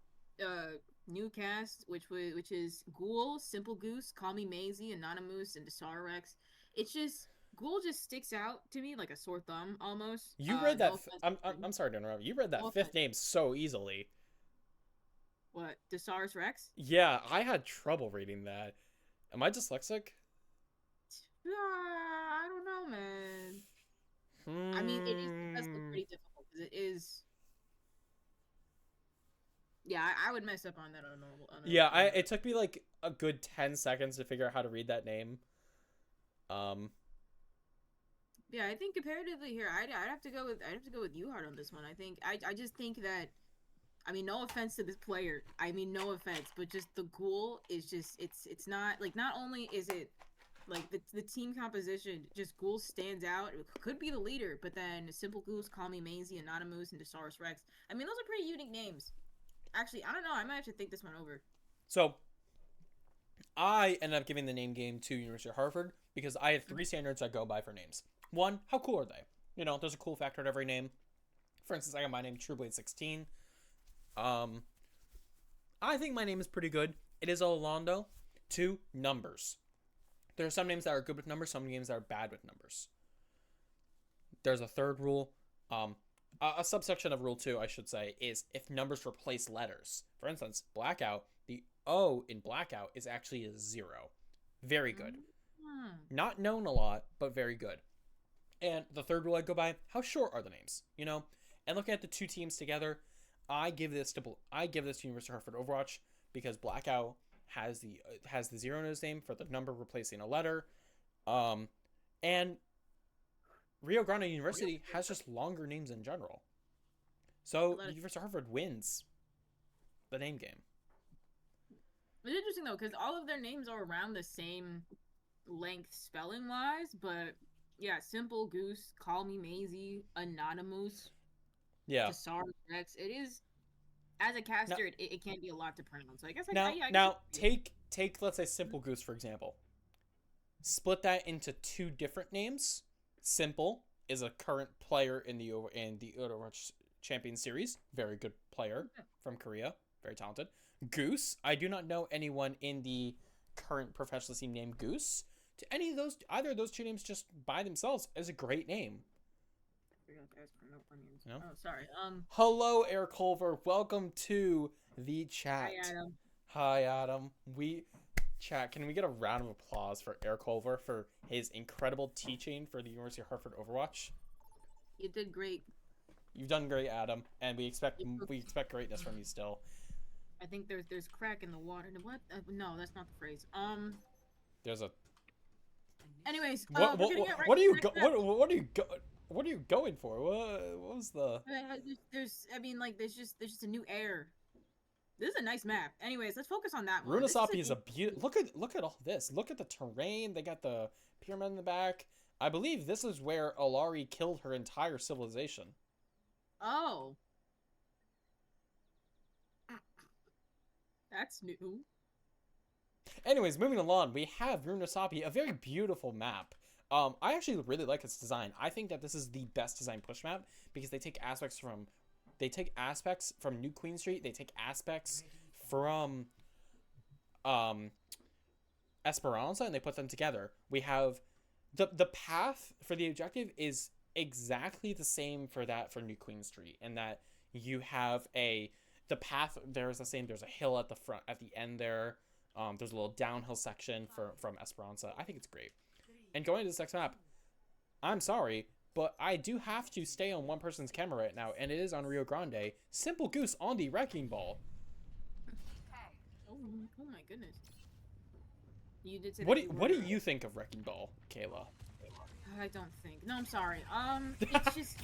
new cast, which is Ghoul, Simple Goose, Call Me Maisie, Anonymous, and Desar Rex. It's just Ghoul just sticks out to me like a sore thumb almost. You read that. I'm sorry to interrupt. You read that 5th name so easily. What, Desar Rex? Yeah, I had trouble reading that. Am I dyslexic? I don't know, man. I mean, it does look pretty difficult because it is. Yeah, I would mess up on that on a normal. Yeah, it took me like a good 10 seconds to figure out how to read that name. Yeah, I think comparatively here, I'd have to go with Uhart on this one. I just think that. I mean, no offense to this player. I mean, no offense, but just the Ghoul is just it's not like, not only is it like the team composition, just Ghoul stands out. It could be the leader, but then Simple Goose, Call Me Maisie, Anonymous, and Desaurus Rex. I mean, those are pretty unique names. Actually, I don't know. I might have to think this one over. So, I ended up giving the name game to University of Hartford because I had 3 standards I go by for names. 1, how cool are they? You know, there's a cool factor to every name. For instance, I got my name Trueblade 16. I think my name is pretty good. It is Orlando. 2, numbers. There are some names that are good with numbers, some names that are bad with numbers. There's a third rule. A subsection of rule 2, I should say, is if numbers replace letters. For instance, Blackout, the O in Blackout is actually a 0. Very good. Not known a lot, but very good. And the third rule I go by, how short are the names? You know? And looking at the 2 teams together, I give this to University of Hartford Overwatch because Blackout has the 0 in his name for the number replacing a letter, and Rio Grande University has just longer names in general. So University of Hartford wins the name game. It's interesting though, because all of their names are around the same length spelling wise, but yeah, Simple Goose, Call Me Maisie, Anonymous. Yeah. Desar Rex. It is, as a caster, it can be a lot to pronounce. So I guess take let's say Simple Goose for example. Split that into 2 different names. Simple is a current player in the Overwatch Champion Series, very good player from Korea, very talented. Goose, I do not know anyone in the current professional team named Goose. To either of those 2 names just by themselves is a great name. No? Oh, sorry. Hello, Air Culver. Welcome to the chat. Hi, Adam. Hi, Adam. Chat, can we get a round of applause for Air Culver for his incredible teaching for the University of Hartford Overwatch? You did great. You've done great, Adam, and we expect greatness from you still. I think there's crack in the water. What? No, that's not the phrase. There's a. Anyways, what are you going for? What was the? There's just a new air. This is a nice map. Anyways, let's focus on that one. Runasapi is a beautiful. Look at all this. Look at the terrain. They got the pyramid in the back. I believe this is where Alari killed her entire civilization. Oh. That's new. Anyways, moving along, we have Runosabi, a very beautiful map. I actually really like its design. I think that this is the best design push map because they take aspects from New Queen Street. They take aspects from Esperanza and they put them together. We have the path for the objective is exactly the same for New Queen Street, and that you have the path there is the same. There's a hill at the front at the end there. There's a little downhill section from Esperanza. I think it's great. And going to this next map, I'm sorry, but I do have to stay on one person's camera right now, and it is on Rio Grande. Simple Goose on the Wrecking Ball. Oh my goodness. You did say What do you think of Wrecking Ball, Kayla? I don't think. No, I'm sorry. It's just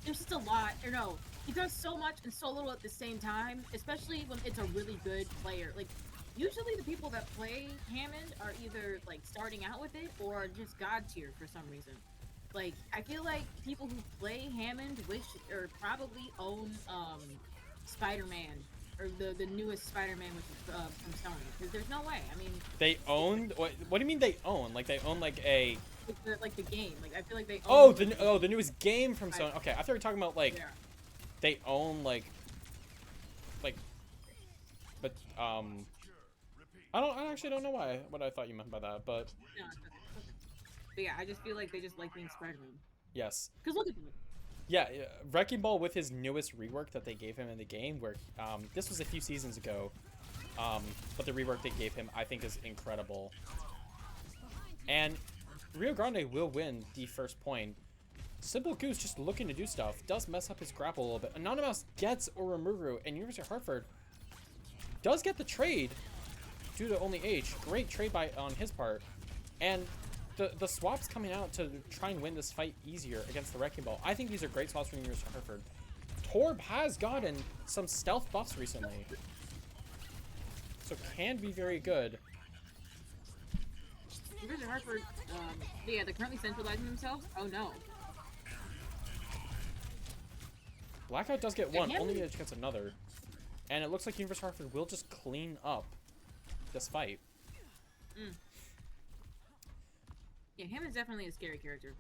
there's just a lot. Or no, he does so much and so little at the same time. Especially when it's a really good player. Like usually the people that play Hammond are either like starting out with it or just god tier for some reason. Like I feel like people who play Hammond wish or probably own Spider-Man. Or the newest Spider-Man, which is from Sony. Because there's no way. I mean... They owned... What do you mean they own? Like, they own, like, a... Like the game. Like, I feel like they own... Oh, the newest game from Sony. Okay, I thought you were talking about, like... Yeah. They own, like... But, I actually don't know what I thought you meant by that, but... No, it's okay. But yeah, I just feel like they just like being Spider-Man. Yes. Because look at them. Yeah, Wrecking Ball with his newest rework that they gave him in the game, where this was a few seasons ago, but the rework they gave him I think is incredible. And Rio Grande will win the first point. Simple Goose just looking to do stuff, does mess up his grapple a little bit. Anonymous gets Oromuru, and University of Hartford does get the trade due to only H. Great trade on his part. And the swaps coming out to try and win this fight easier against the Wrecking Ball. I think these are great swaps from University of Hartford. Torb has gotten some stealth buffs recently, so can be very good. University of Hartford, yeah, they're currently centralizing themselves. Oh no. Blackout does get one, only Edge gets another. And it looks like University of Hartford will just clean up this fight. Yeah, Hammond's definitely a scary character.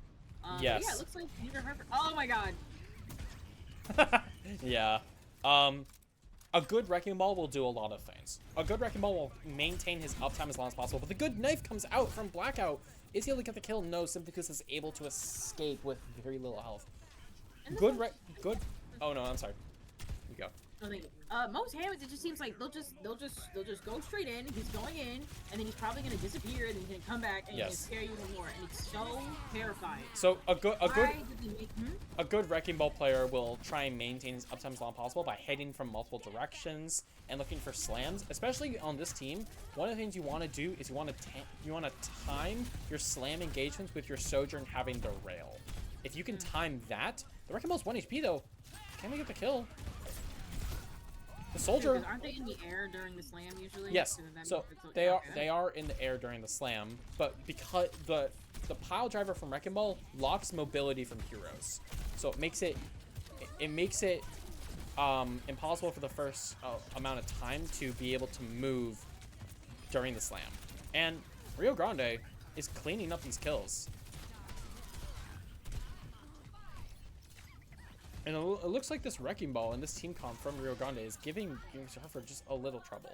Yes. Yeah, it looks like University of Hartford. Oh my god. Yeah. A good Wrecking Ball will do a lot of things. A good Wrecking Ball will maintain his uptime as long as possible, but the good knife comes out from Blackout. Is he able to get the kill? No, simply because he's able to escape with very little health. Good. Oh no, I'm sorry. Here we go. No, thank you. Most Hammonds, it just seems like they'll just go straight in. He's going in, and then he's probably gonna disappear, and then he's gonna come back and he's gonna scare you even more, and it's so terrifying. So a good Wrecking Ball player will try and maintain his uptime as long as possible by hitting from multiple directions and looking for slams. Especially on this team, one of the things you want to do is you want to time your slam engagements with your Sojourn having the rail. If you can time that, the Wrecking Ball's 1 HP though. Can we get the kill? The soldier. Aren't they in the air during the slam usually? Yes. So they are in the air during the slam, but because the pile driver from Wrecking Ball locks mobility from heroes, so it makes it impossible for the first amount of time to be able to move during the slam. And Rio Grande is cleaning up these kills. And it looks like this Wrecking Ball and this team comp from Rio Grande is giving University of Hartford just a little trouble.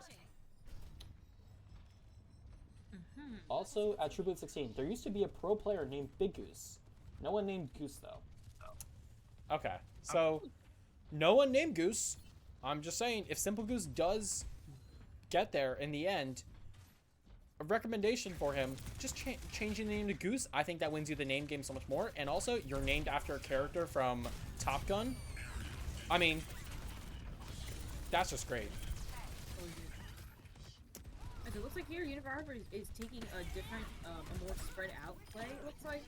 Also, at True Blue 16, there used to be a pro player named Big Goose. No one named Goose, though. Okay, so no one named Goose. I'm just saying, if Simple Goose does get there in the end, a recommendation for him, just changing the name to Goose. I think that wins you the name game so much more. And also, you're named after a character from Top Gun. I mean, that's just great. It looks like here University of Hartford is taking a different, a more spread out play, it looks like.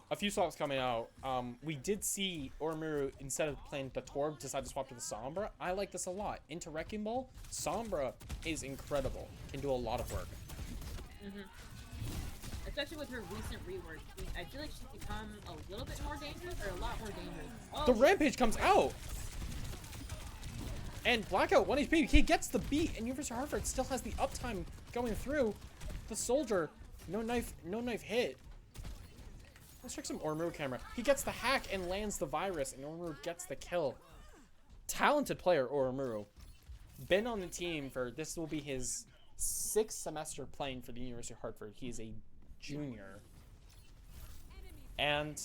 A few swaps coming out. We did see Oromuru, instead of playing the Torb, decide to swap to the Sombra. I like this a lot. Into Wrecking Ball, Sombra is incredible. Can do a lot of work. especially with her recent rework. I feel like she's become a little bit more dangerous, or a lot more dangerous. Oh, The rampage comes out. And Blackout 1 HP. He gets the beat, and University of Hartford still has the uptime going through. The soldier, no knife hit. Let's check some Ormuru camera. He gets the hack and lands the virus, and Ormuru gets the kill. Talented player, Ormuru. Been on the team for, this will be his 6th semester playing for the University of Hartford. He is a junior. And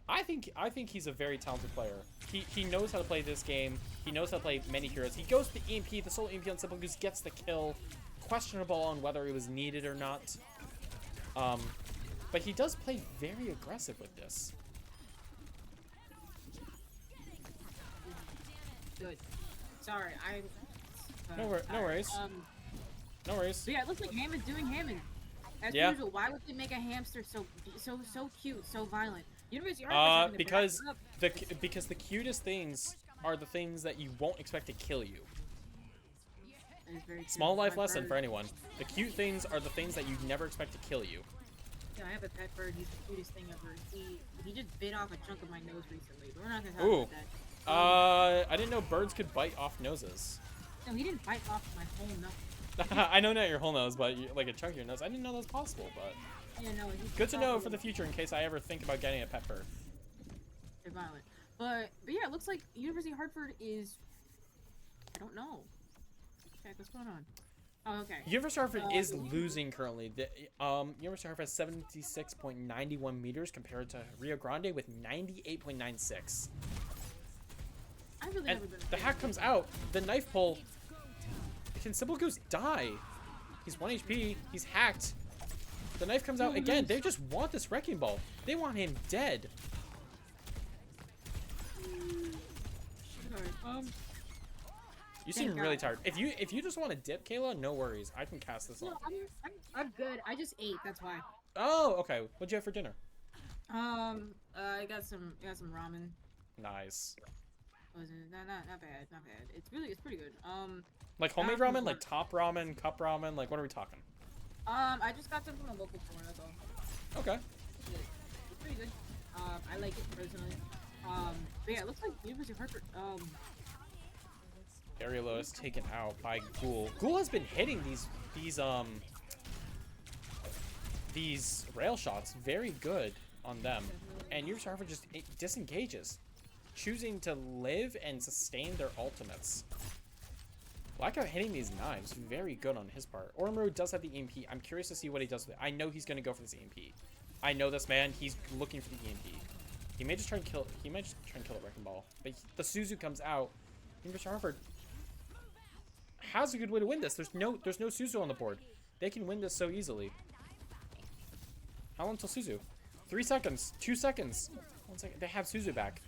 I think he's a very talented player. He knows how to play this game. He knows how to play many heroes. He goes to the EMP, the solo EMP on Simple Goose, gets the kill. Questionable on whether it was needed or not. But he does play very aggressive with this. Good. Sorry, No worries. No worries. But yeah, it looks like Hammond's doing Hammond. As Yeah. usual, why would they make a hamster so cute, so violent? University of Hartford's because having to back up. the cutest things are the things that you won't expect to kill you. That is very true. Small life My lesson bird- for anyone. The cute things are the things that you never expect to kill you. Yeah, I have a pet bird. He's the cutest thing ever. He just bit off a chunk of my nose recently, but we're not gonna talk Ooh. about that. I didn't know birds could bite off noses. No, he didn't bite off my whole nose. I know not your whole nose, but like a chunk of your nose. I didn't know that was possible, but Yeah, no. He's good to know for the probably- future in case I ever think about getting a pet bird. They're violent. But yeah, it looks like University of Hartford is. I don't know. Check what's going on. Oh, okay. University of Hartford is losing currently. The University of Hartford has 76.91 meters compared to Rio Grande with 98.96. I really And never been. the hack comes out. The knife pull. Can Simple Goose die? He's 1 HP. He's hacked. The knife comes out again. They just want this wrecking ball. They want him dead. Sorry. You seem Thank really God. tired. If you just want to dip, Kayla, no worries. I can cast this No, on. I'm good. I just ate. That's why. Oh, okay. What'd you have for dinner? I got some ramen. Nice. Was it not bad, not bad. It's pretty good. Like homemade ramen, like top ramen, cup ramen. Like what are we talking? I just got some from a local store. That's all. Okay. It's pretty good. I like it personally. But yeah, it looks like University of Hartford. Arielo is taken out by Ghoul. Ghoul has been hitting these rail shots very good on them, and University of Hartford just disengages, choosing to live and sustain their ultimates. Blackout hitting these knives, very good on his part. Ormuru does have the EMP. I'm curious to see what he does with it. I know he's going to go for this EMP. I know this man. He's looking for the EMP. He may just try and kill. He might just try and kill the wrecking ball. But the Suzu comes out. University of Hartford has a good way to win this. There's no Suzu on the board. They can win this so easily. How long till Suzu? 3 seconds. 2 seconds. 1 second. They have Suzu back.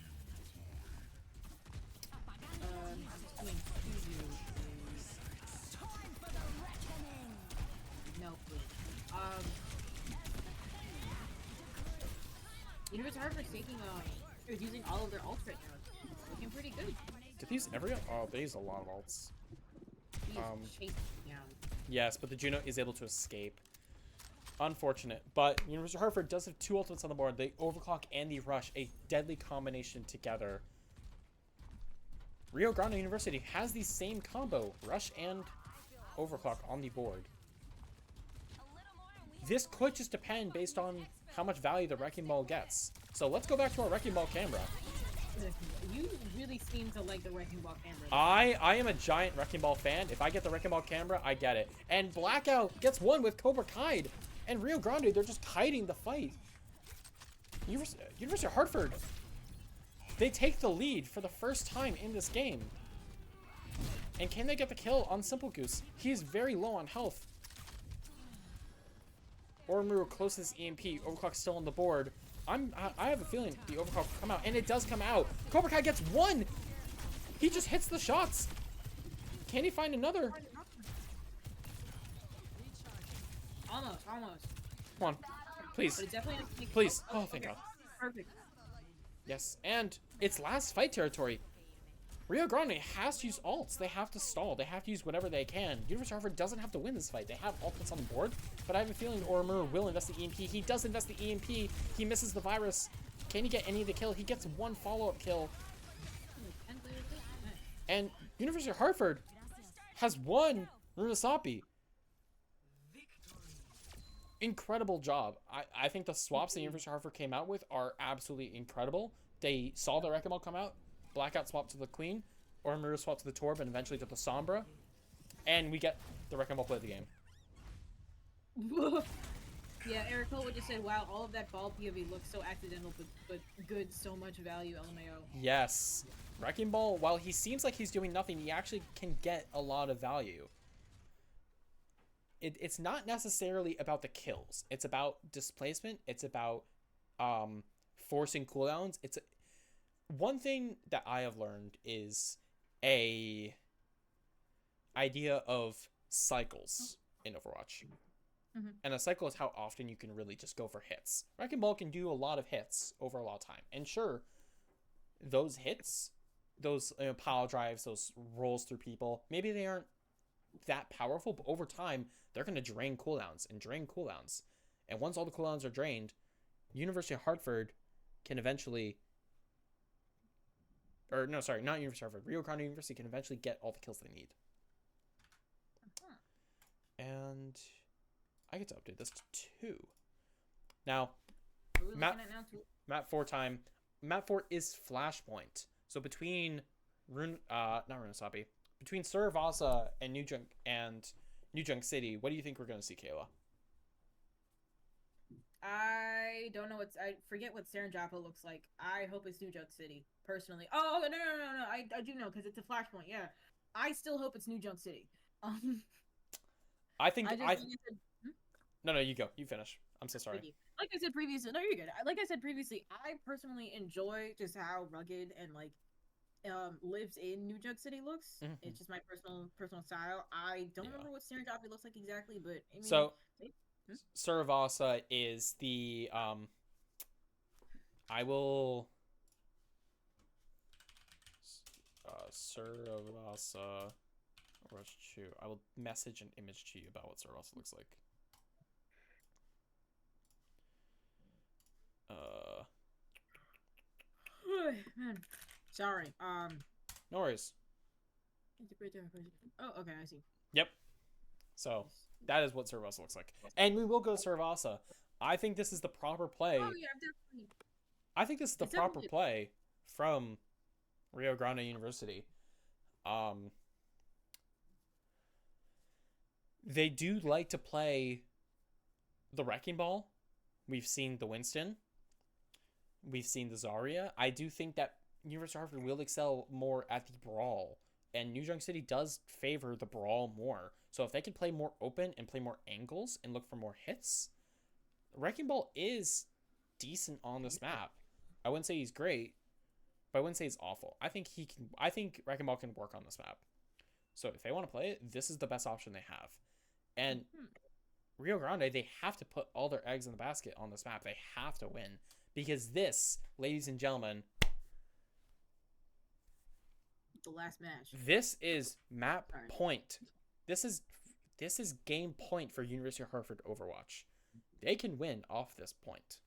No, please. University of Hartford's taking they're using all of their ults right now. Looking pretty good. Did these every? Oh, they use a lot of ults. He's chasing down. Yes, but the Juno is able to escape. Unfortunate, but University of Hartford does have 2 ultimates on the board. The Overclock and the Rush, a deadly combination together. Rio Grande University has the same combo, Rush and Overclock on the board. This could just depend based on how much value the Wrecking Ball gets. So let's go back to our Wrecking Ball camera. You really seem to like the Wrecking Ball camera. I am a giant Wrecking Ball fan. If I get the Wrecking Ball camera, I get it. And Blackout gets one with Cobra Kide. And Rio Grande, they're just hiding the fight. University of Hartford, they take the lead for the first time in this game. And can they get the kill on Simple Goose? He is very low on health. Ormuru closest EMP. Overclock still on the board. I have a feeling the Overclock will come out, and it does come out. Cobra Kai gets one. He just hits the shots. Can he find another? Almost. Come on, please, But it definitely has to make please. Oh, thank God. Perfect. Yes, and it's last fight territory. Rio Grande has to use ults. They have to stall. They have to use whatever they can. University of Hartford doesn't have to win this fight. They have ultimates on the board, but I have a feeling Oromu will invest the EMP. He does invest the EMP. He misses the virus. Can he get any of the kill? He gets one follow-up kill. And University of Hartford has won Runasapi. Incredible job. I think the swaps that University of Hartford came out with are absolutely incredible. They saw the Wrecking Ball come out. Blackout swap to the Queen. Oromu swap to the Torb and eventually to the Sombra. And we get the Wrecking Ball play of the game. Yeah, Eric Cole just said, wow, all of that ball POV looks so accidental, but good, so much value, LMAO. Yes. Wrecking Ball, while he seems like he's doing nothing, he actually can get a lot of value. It's not necessarily about the kills. It's about displacement. It's about forcing cooldowns. One thing that I have learned is a idea of cycles in Overwatch. Mm-hmm. And a cycle is how often you can really just go for hits. Wrecking Ball can do a lot of hits over a lot of time. And sure, those hits, those pile drives, those rolls through people, maybe they aren't that powerful, but over time, they're going to drain cooldowns and drain cooldowns. And once all the cooldowns are drained, University of Hartford can eventually... Or, no, sorry, not University of Hartford. Rio Grande University can eventually get all the kills they need. And I get to update this to 2. Now, map 4 time. Map 4 is Flashpoint. So between not Runasapi, between Saravasa and New Junk City, what do you think we're going to see, Kayla? I don't know I forget what Saranjapa looks like. I hope it's New Junk City, personally. Oh, no. I do know, because it's a Flashpoint, yeah. I still hope it's New Junk City. I think No, you go. You finish. I'm so sorry. Like I said previously, no, you're good. Like I said previously, I personally enjoy just how rugged and like lives in New Junk City looks. Mm-hmm. It's just my personal style. I don't remember what Saranjapa looks like exactly, but I mean, so Saravasa is the I will Saravasa Rush 2. I will message an image to you about what Saravasa looks like. Man. Sorry. No worries. Oh, okay, I see. Yep. So that is what Saravasa looks like, and we will go to Saravasa. I think this is the proper play. Oh yeah, definitely. I think this is the proper play from Rio Grande University. They do like to play the Wrecking Ball. We've seen the Winston. We've seen the Zarya. I do think that University of Hartford will excel more at the Brawl. And New Junk City does favor the Brawl more. So if they can play more open and play more angles and look for more hits, Wrecking Ball is decent on this map. I wouldn't say he's great, but I wouldn't say he's awful. I think Wrecking Ball can work on this map. So if they want to play it, this is the best option they have. And Rio Grande, they have to put all their eggs in the basket on this map. They have to win. Because this, ladies and gentlemen, the last match. This is map point. This is game point for University of Hartford Overwatch. They can win off this point.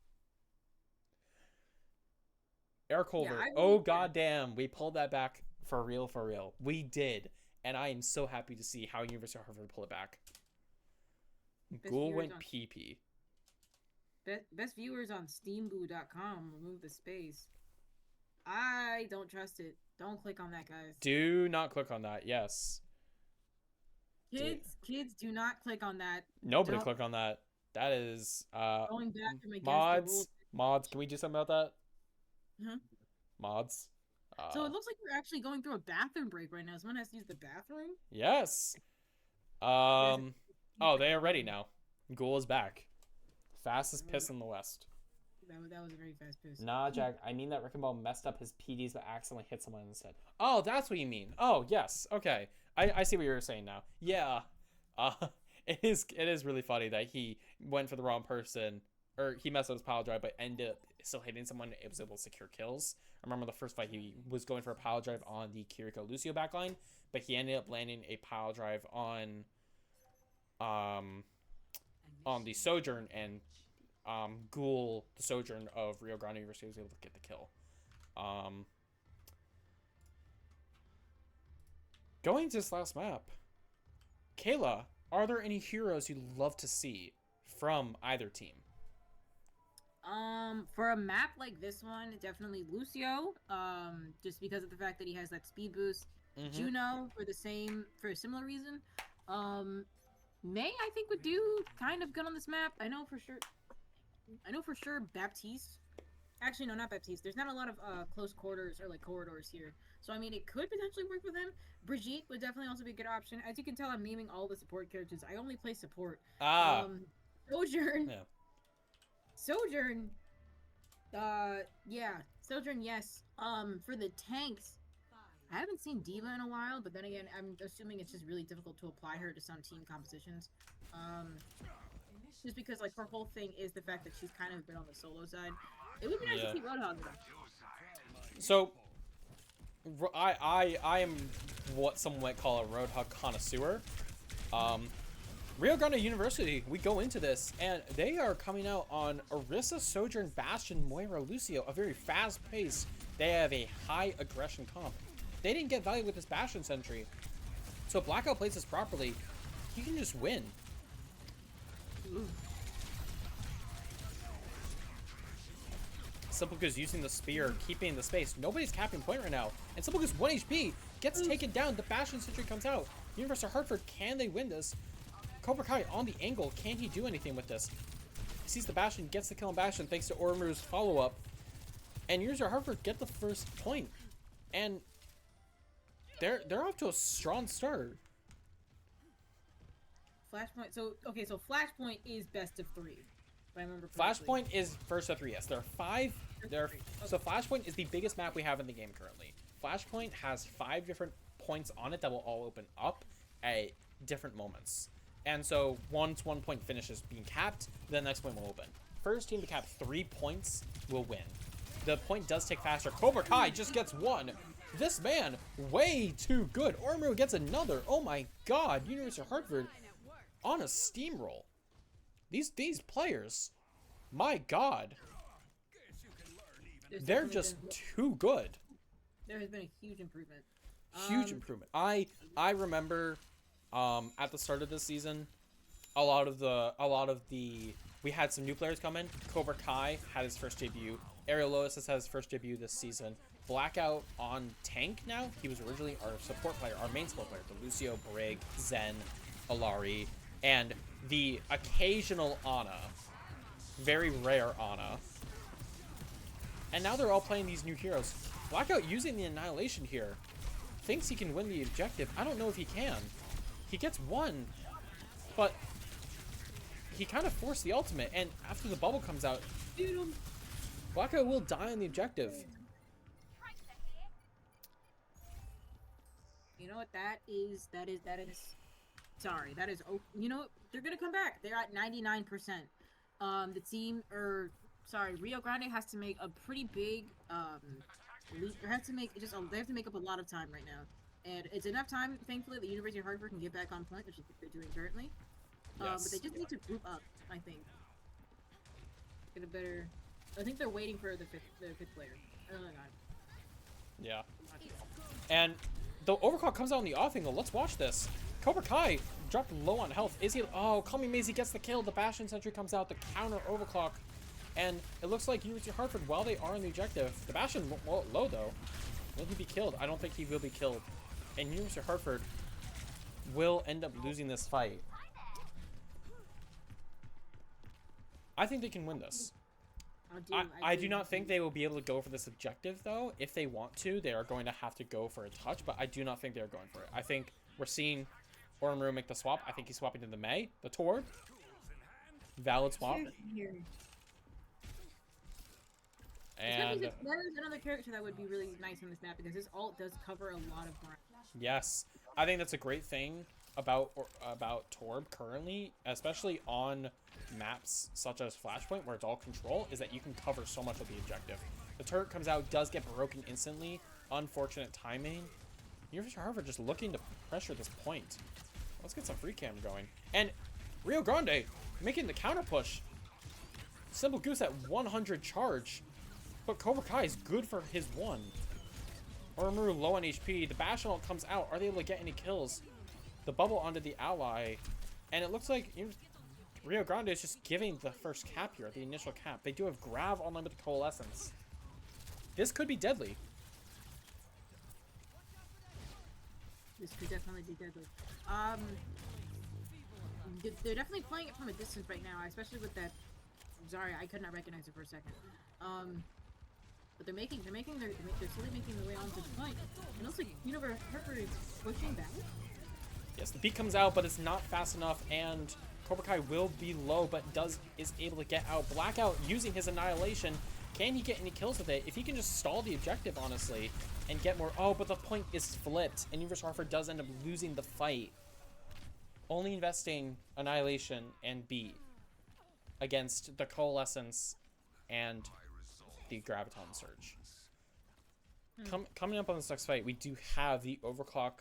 Eric Culver. Oh goddamn, we pulled that back for real, for real. We did, and I am so happy to see how University of Hartford pull it back. Ghoul went PP. Best viewers on steamboo.com. Remove the space. I don't trust it. Don't click on that, guys. Do not click on that. Yes. Kids, do not click on that. Nobody click on that. That is going back from against mods. the rules. Mods. Can we do something about that? Huh? Mods. So it looks like we're actually going through a bathroom break right now. Someone has to use the bathroom. Yes. Oh, they are ready now. Ghoul is back. Fastest piss in the West. That was a very fast piss. Nah, Jack. I mean that Wrecking Ball messed up his PDs but accidentally hit someone instead. Oh, that's what you mean. Oh, yes. Okay. I see what you were saying now. Yeah. It is really funny that he went for the wrong person, or he messed up his pile drive but ended up still hitting someone and was able to secure kills. I remember the first fight he was going for a pile drive on the Kiriko Lucio backline, but he ended up landing a pile drive on the Sojourn, and Ghoul, the Sojourn of Rio Grande University, was able to get the kill. Going to this last map, Kayla, are there any heroes you'd love to see from either team? For a map like this one, definitely Lucio. Just because of the fact that he has that speed boost. Juno for a similar reason. May, I think, would do kind of good on this map. I know for sure Baptiste. Actually, no, not Baptiste. There's not a lot of close quarters or like corridors here. So I mean, it could potentially work with him. Brigitte would definitely also be a good option. As you can tell, I'm naming all the support characters. I only play support. Sojourn. Yeah. Sojourn. Yeah. Sojourn, yes. For the tanks, I haven't seen Diva in a while, but then again, I'm assuming it's just really difficult to apply her to some team compositions. Just because, like, her whole thing is the fact that she's kind of been on the solo side. It would be nice to see Roadhog though. So, I am what some might call a Roadhog connoisseur. Rio Grande University, we go into this, and they are coming out on Orisa, Sojourn, Bastion, Moira, Lucio, a very fast pace. They have a high aggression comp. They didn't get value with this Bastion Sentry. So if Blackout plays this properly, he can just win. Ooh. Simplegoose using the spear, keeping the space. Nobody's capping point right now. And Simplegoose 1 HP gets taken down. The Bastion Sentry comes out. University of Hartford, can they win this? Cobra Kai on the angle. Can he do anything with this? He sees the Bastion, gets the kill on Bastion thanks to Oromuru's follow-up. And University of Hartford get the first point. And they're off to a strong start. Flashpoint. So Flashpoint is best of 3. If I remember correctly. Flashpoint is first of 3. Yes, there are 5. So Flashpoint is the biggest map we have in the game currently. Flashpoint has 5 different points on it that will all open up at different moments. And so once one point finishes being capped, the next point will open. First team to cap 3 points will win. The point does tick faster. Cobra Kai just gets 1. This man, way too good. Oromu gets another. Oh my god, University of Hartford on a steamroll. These players, my god, they're just too good. There has been a huge improvement. Huge improvement. I remember at the start of this season, a lot of the we had some new players come in. Cobra Kai had his first debut. Ariel Lois has had his first debut this season. Blackout on tank now. He was originally our support player, our main support player. The Lucio, Brig, Zen, Alari, and the occasional Ana. Very rare Ana. And now they're all playing these new heroes. Blackout using the Annihilation here. Thinks he can win the objective. I don't know if he can. He gets 1, but he kind of forced the ultimate, and after the bubble comes out, Blackout will die on the objective. You know what that is? Sorry, that is. Oh, you know what? They're gonna come back. They're at 99%. The team, Rio Grande has to make a pretty big leap. They have to make up a lot of time right now, and it's enough time, thankfully, that the University of Hartford can get back on point, which is what they're doing currently. Yes. But they just need to group up, I think. Get a better. I think they're waiting for the fifth player. Oh my god. Yeah. And the overclock comes out on the off angle. Let's watch this. Cobra Kai dropped low on health. Is he? Oh, Kami Maisie gets the kill. The Bastion Sentry comes out. The counter overclock. And it looks like University of Hartford, while they are on the objective, the Bastion low though. Will he be killed? I don't think he will be killed. And University of Hartford will end up losing this fight. I think they can win this. I do not think they will be able to go for this objective, though. If they want to, they are going to have to go for a touch, but I do not think they're going for it. I think we're seeing Oromu make the swap. I think he's swapping to the Mei, the Torb. Valid swap. And there's another character that would be really nice on this map, because this ult does cover a lot of ground. yes, I think that's a great thing about Torb currently, especially on maps such as Flashpoint, where it's all control, is that you can cover so much of the objective. The turret comes out, does get broken instantly. Unfortunate timing. University of Hartford just looking to pressure this point. Let's get some free cam going. And Rio Grande making the counter push. Simple Goose at 100 charge. But Cobra Kai is good for his 1. Oromaru low on HP. The Bastion ult comes out. Are they able to get any kills? The bubble onto the ally. And it looks like Rio Grande is just giving the first cap here, the initial cap. They do have Grav online with the Coalescence. This could be deadly. This could definitely be deadly. They're definitely playing it from a distance right now, especially with that. Sorry, I could not recognize it for a second. But they're slowly making their way onto the point. And it looks like University of Hartford is pushing back. Yes, the beat comes out, but it's not fast enough, and Cobra Kai will be low, but is able to get out. Blackout using his Annihilation. Can he get any kills with it? If he can just stall the objective, honestly, and get more. Oh, but the point is flipped, and University of Hartford does end up losing the fight. Only investing Annihilation and beat against the Coalescence and the Graviton Surge. Coming up on this next fight, we do have the Overclock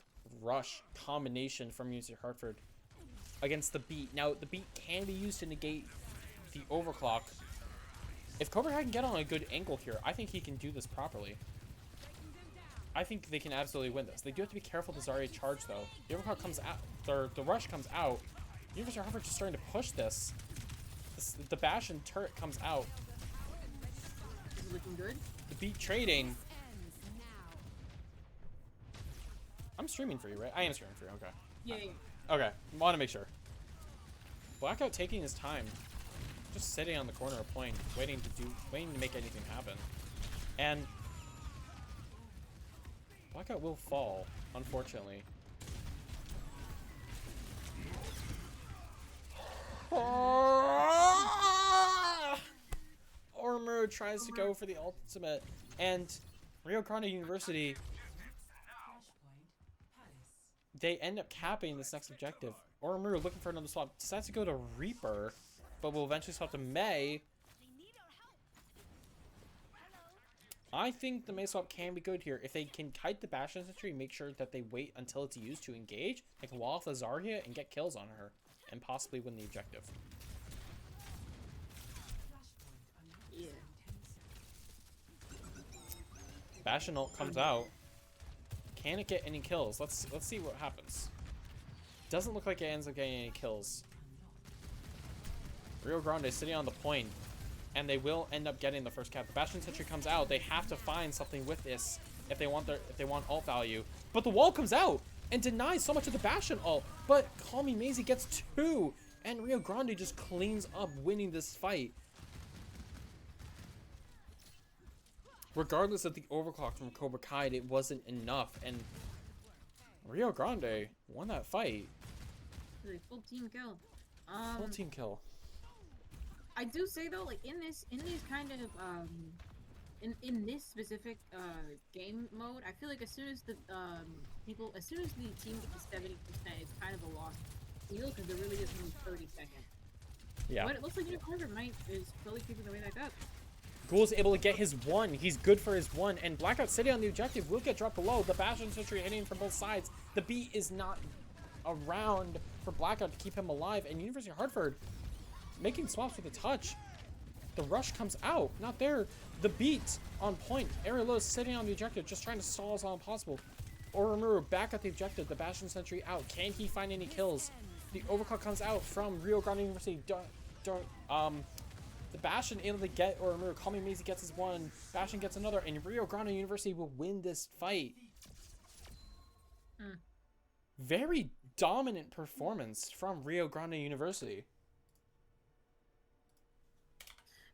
Rush combination from University of Hartford against the beat. Now, the beat can be used to negate the Overclock. If Cobra Kai can get on a good angle here, I think he can do this properly. I think they can absolutely win this. They do have to be careful with the Zarya charge, though. The Overclock comes out, the Rush comes out. University of Hartford just starting to push this. The Bastion turret comes out. This is looking good. The beat trading. I'm streaming for you, right? I am streaming for you, okay. Yeah. Okay, want to make sure. Blackout taking his time. Just sitting on the corner of point, waiting to make anything happen. And Blackout will fall, unfortunately. Oromaru tries to go for the ultimate, and Rio Grande University, they end up capping this next objective. Oromaru looking for another swap, decides to go to Reaper, but will eventually swap to Mei. I think the Mei swap can be good here. If they can kite the Bastion Sentry, make sure that they wait until it's used to engage, they can wall off the Zarya and get kills on her, and possibly win the objective. Yeah. Bastion ult comes out. Can it get any kills? Let's see what happens. Doesn't look like it ends up getting any kills. Rio Grande sitting on the point, and they will end up getting the first cap. The Bastion Sentry comes out. They have to find something with this if they want ult value. But the wall comes out and denies so much of the Bastion ult. But Call Me Maisie gets 2, and Rio Grande just cleans up winning this fight. Regardless of the overclock from Cobra Kai, it wasn't enough, and Rio Grande won that fight. Really full team kill. Full team kill. I do say though, like in these kind of in this specific game mode, I feel like as soon as the team gets to 70%, it's kind of a lost deal because there really is only 30 seconds. Yeah. But it looks like Hartford is slowly creeping their way back up. Ghoul's able to get his 1. He's good for his 1. And Blackout sitting on the objective will get dropped below. The Bastion Sentry hitting from both sides. The beat is not around for Blackout to keep him alive. And University of Hartford making swaps with a touch. The rush comes out. Not there. The beat on point. Ariel is sitting on the objective, just trying to stall as long as possible. Oromaru back at the objective. The Bastion Sentry out. Can he find any kills? The overclock comes out from Rio Grande University. The Bastion able to get Oromaru. Call Me Maisie gets his 1. Bastion gets another. And Rio Grande University will win this fight. Very dominant performance from Rio Grande University.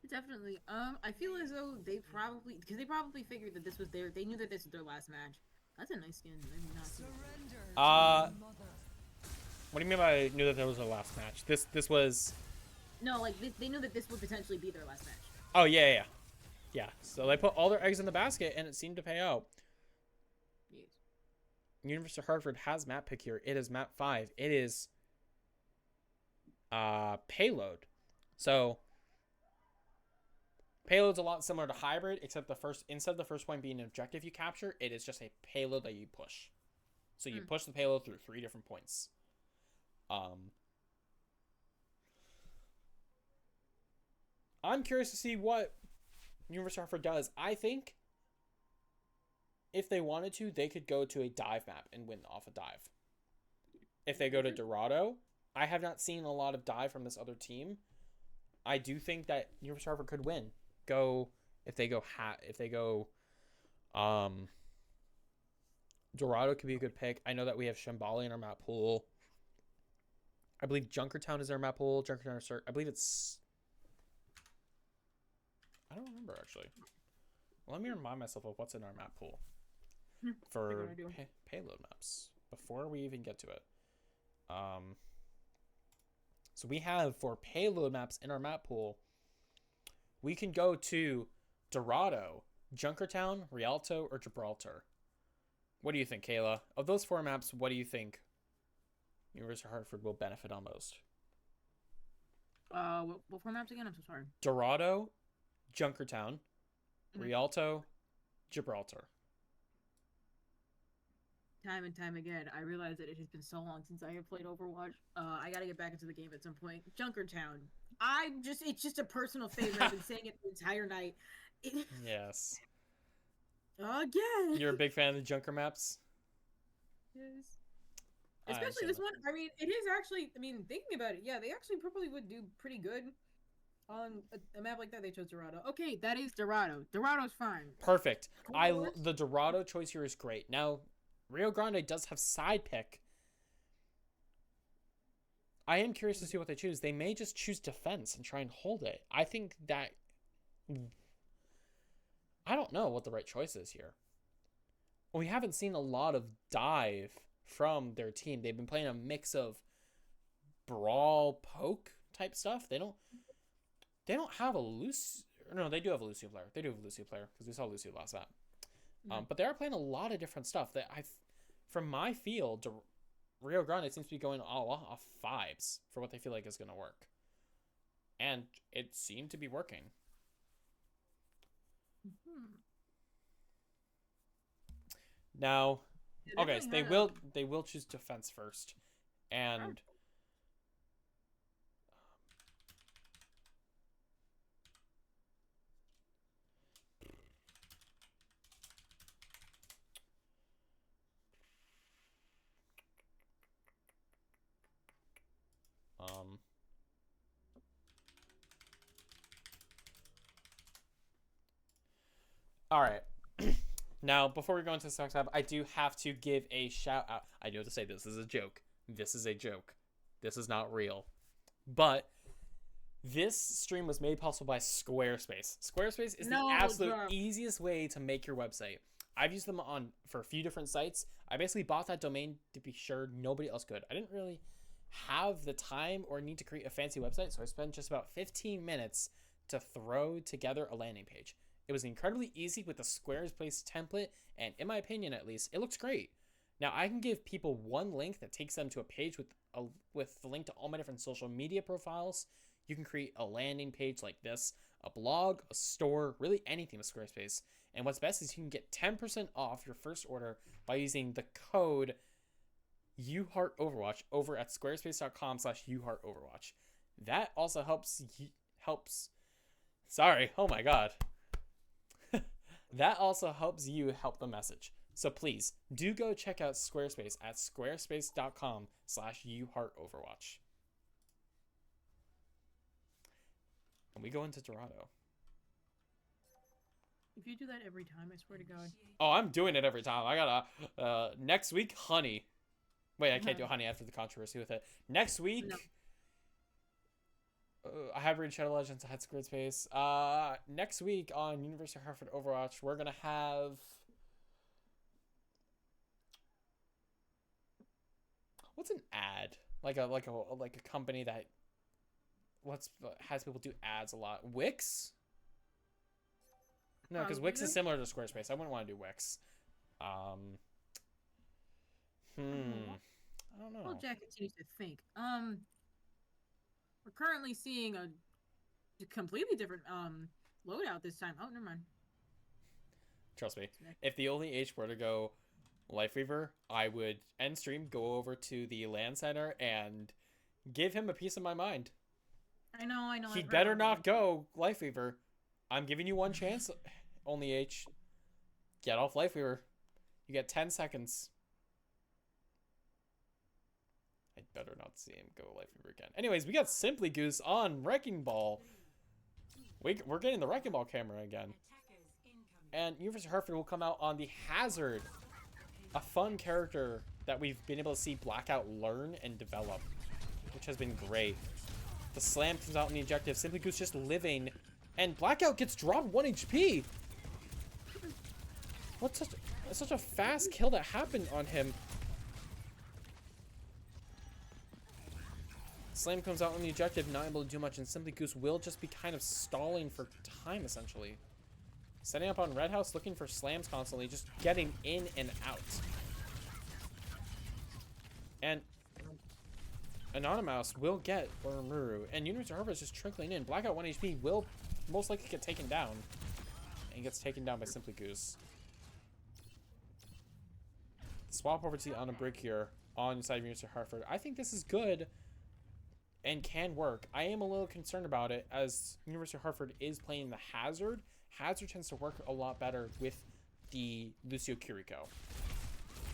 Definitely. I feel as though they probably figured that this was they knew that this was their last match. That's a nice skin. I mean, not what do you mean by knew that there was a last match? This was. No, like they knew that this would potentially be their last match. Oh yeah. So they put all their eggs in the basket, and it seemed to pay out. Yes. University of Hartford has map pick here. It is map 5. It is payload. So Payload's a lot similar to hybrid, except instead of the first point being an objective you capture, it is just a payload that you push. So you push the payload through 3 different points. I'm curious to see what University of Hartford does. I think if they wanted to, they could go to a dive map and win off a dive. If they go to Dorado, I have not seen a lot of dive from this other team. I do think that University of Hartford could win. Dorado could be a good pick. I know that we have Shambali in our map pool. I believe Junkertown is our map pool. I believe it's... I don't remember, actually. Let me remind myself of what's in our map pool for payload maps before we even get to it. So we have, for payload maps in our map pool, we can go to Dorado, Junkertown, Rialto, or Gibraltar. What do you think, Kayla? Of those 4 maps, what do you think University of Hartford will benefit on most? What 4 maps again? I'm so sorry. Dorado, Junkertown, Rialto, Gibraltar. Time and time again, I realize that it has been so long since I have played Overwatch. I gotta get back into the game at some point. Junkertown. It's just a personal favorite. I've been saying it the entire night. Yes. Again. You're a big fan of the Junker maps? Yes. Especially this one. I mean, it is actually, thinking about it, yeah, they actually probably would do pretty good on a map like that. They chose Dorado. Okay, that is Dorado. Dorado's fine. Perfect. The Dorado choice here is great. Now, Rio Grande does have side pick. I am curious to see what they choose. They may just choose defense and try and hold it. I think that... I don't know what the right choice is here. We haven't seen a lot of dive from their team. They've been playing a mix of brawl, poke type stuff. They don't have a Lucio... No, they do have a Lucio player. They do have a Lucio player because we saw Lucio last map. But they are playing a lot of different stuff that from my feel, Rio Grande seems to be going all off 5s for what they feel like is going to work. And it seemed to be working. Now, okay, so they will choose defense first. And all right. Now, before we go into the next tab, I do have to give a shout out. I know to say this is a joke. This is a joke. This is not real. But this stream was made possible by Squarespace. Squarespace is the absolute easiest way to make your website. I've used them for a few different sites. I basically bought that domain to be sure nobody else could. I didn't really have the time or need to create a fancy website, so I spent just about 15 minutes to throw together a landing page. It was incredibly easy with the Squarespace template, and in my opinion at least, it looks great. Now I can give people one link that takes them to a page with the link to all my different social media profiles. You can create a landing page like this, a blog, a store, really anything with Squarespace. And what's best is you can get 10% off your first order by using the code UHartOverwatch over at squarespace.com/UHartOverwatch. That also helps. Sorry, oh my god. That also helps you help the message. So please, do go check out Squarespace at squarespace.com/UHartOverwatch. And we go into Dorado. If you do that every time, I swear to God. Oh, I'm doing it every time. I gotta, next week, honey. Wait, I can't do honey after the controversy with it. Next week, No. I have read Shadow Legends. I had Squarespace. Next week on University of Hartford Overwatch, we're gonna have... What's an ad? Like a company that has people do ads a lot. Wix? No, because Wix is similar to Squarespace. I wouldn't want to do Wix. I don't know. Well, Jack continues to think. We're currently seeing a completely different loadout this time. Oh, never mind. Trust me. If the only H were to go Life Weaver, I would end stream, go over to the LAN center, and give him a piece of my mind. I know. He better not go Life Weaver. I'm giving you one chance, only H. Get off Life Weaver. You get 10 seconds. I better not see him go Life Weaver again. Anyways, we got Simply Goose on Wrecking Ball. We're getting the Wrecking Ball camera again. And University of Hartford will come out on the Hazard, a fun character that we've been able to see Blackout learn and develop, which has been great. The slam comes out in the objective. Simply Goose just living, and Blackout gets dropped 1 HP. What's such a fast kill that happened on him? Slam comes out on the objective, not able to do much, and Simply Goose will just be kind of stalling for time, essentially. Setting up on Red House, looking for slams constantly, just getting in and out. And Anonymous will get Urumuru, and University of Hartford is just trickling in. Blackout 1 HP will most likely get taken down, and gets taken down by Simply Goose. Swap over to on a brick here on side of University of Hartford. I think this is good and can work. I am a little concerned about it as University of Hartford is playing the Hazard. Hazard tends to work a lot better with the Lucio Kiriko.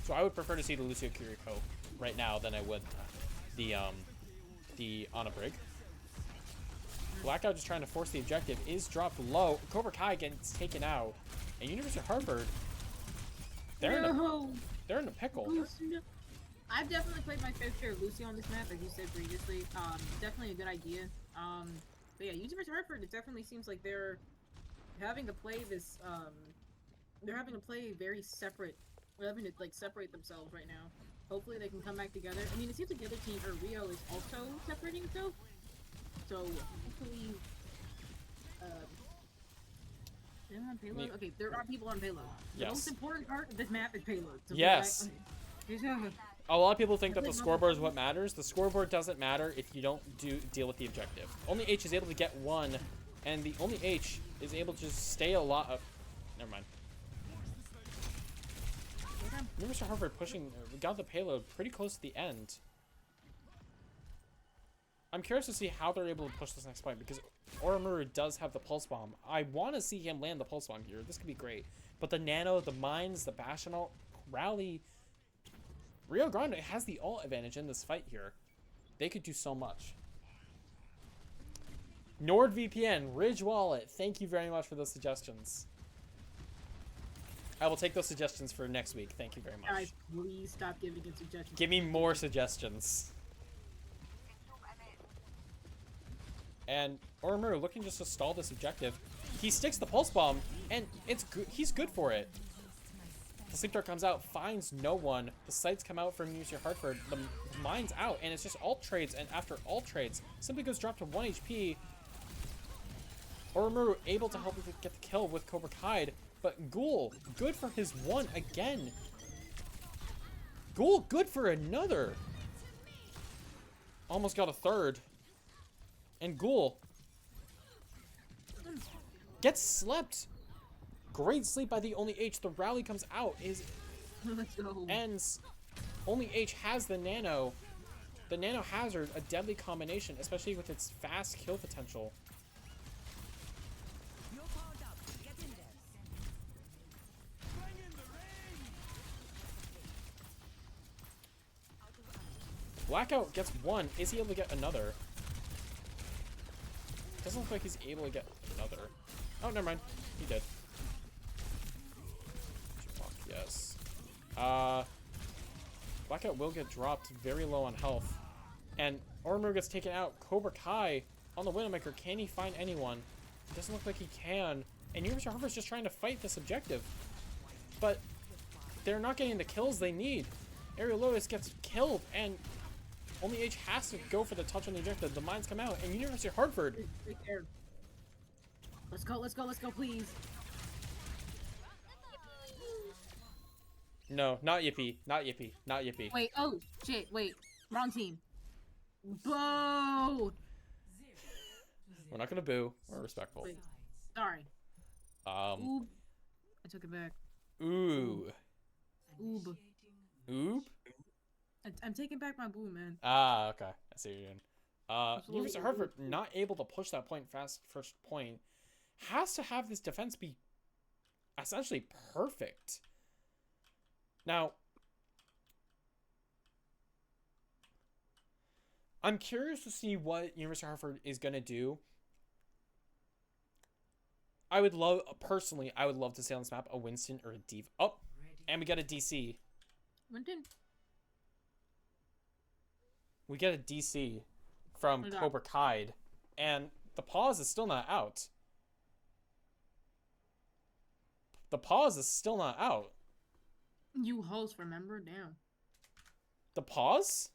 So I would prefer to see the Lucio Kiriko right now than I would the Ana Brig. Blackout just trying to force the objective is dropped low. Cobra Kai gets taken out. And University of Hartford, they're in a pickle. I've definitely played my fair share of Lucy on this map, as you said previously. Definitely a good idea. But yeah, University of Hartford, it definitely seems like they're having to play this, they're having to play very separate. They're having to, like, separate themselves right now. Hopefully they can come back together. I mean, it seems like the other team, or Rio, is also separating itself. So, hopefully, they're on payload? Okay, there are people on payload. The most important part of this map is payload. So yes. A lot of people think that the scoreboard is what matters. The scoreboard doesn't matter if you don't deal with the objective. Only H is able to get one, and the only H is able to just stay a lot of... Never mind. University of Hartford pushing... got the payload pretty close to the end. I'm curious to see how they're able to push this next point, because Oromuru does have the Pulse Bomb. I want to see him land the Pulse Bomb here. This could be great. But the Nano, the Mines, the Bastion ult, Rally... Rio Grande has the ult advantage in this fight here. They could do so much. NordVPN, Ridge Wallet, thank you very much for those suggestions. I will take those suggestions for next week. Thank you very much. Guys, please stop giving it suggestions. Give me more suggestions. And Oromuru looking just to stall this objective. He sticks the Pulse Bomb, and it's good. He's good for it. The Sleep Dart comes out, finds no one. The sights come out from University of Hartford. The mine's out, and it's just alt trades. And after alt trades, Simply Goes dropped to 1 HP. Oromuru able to help get the kill with Cobra Kai. But Ghoul, good for his one again. Ghoul, good for another. Almost got a third. And Ghoul gets slept. Great sleep by the only H. The rally comes out. Let's go. Ends. Only H has the Nano. The Nano Hazard, a deadly combination, especially with its fast kill potential. Blackout gets one. Is he able to get another? Doesn't look like he's able to get another. Oh, never mind. He did. Yes. Blackout will get dropped very low on health. And Oromuru gets taken out. Cobra Kai on the Widowmaker. Can he find anyone? It doesn't look like he can. And University of Hartford's just trying to fight this objective. But they're not getting the kills they need. Aerial Lotus gets killed, and only H has to go for the touch on the objective. The mines come out, and University of Hartford. Right there. Let's go, let's go, let's go, please. No, not Yippee. Not Yippee. Not Yippee. Wait, oh, shit, wait. Wrong team. Boo! We're not gonna boo. We're respectful. Wait. Sorry. Um, Oob. I took it back. ooh. Oob. Oob? I'm taking back my boo, man. Ah, okay. I see what you're doing. It's a little University of Hartford not able to push that point fast first point has to have this defense be essentially perfect. Now, I'm curious to see what University of Hartford is going to do. I would love to see on this map a Winston or a Diva. Oh, and we got a DC. Winton. We get a DC from Who's that? Cobra Kai, and the pause is still not out. The pause is still not out. You host, remember? Damn. The pause?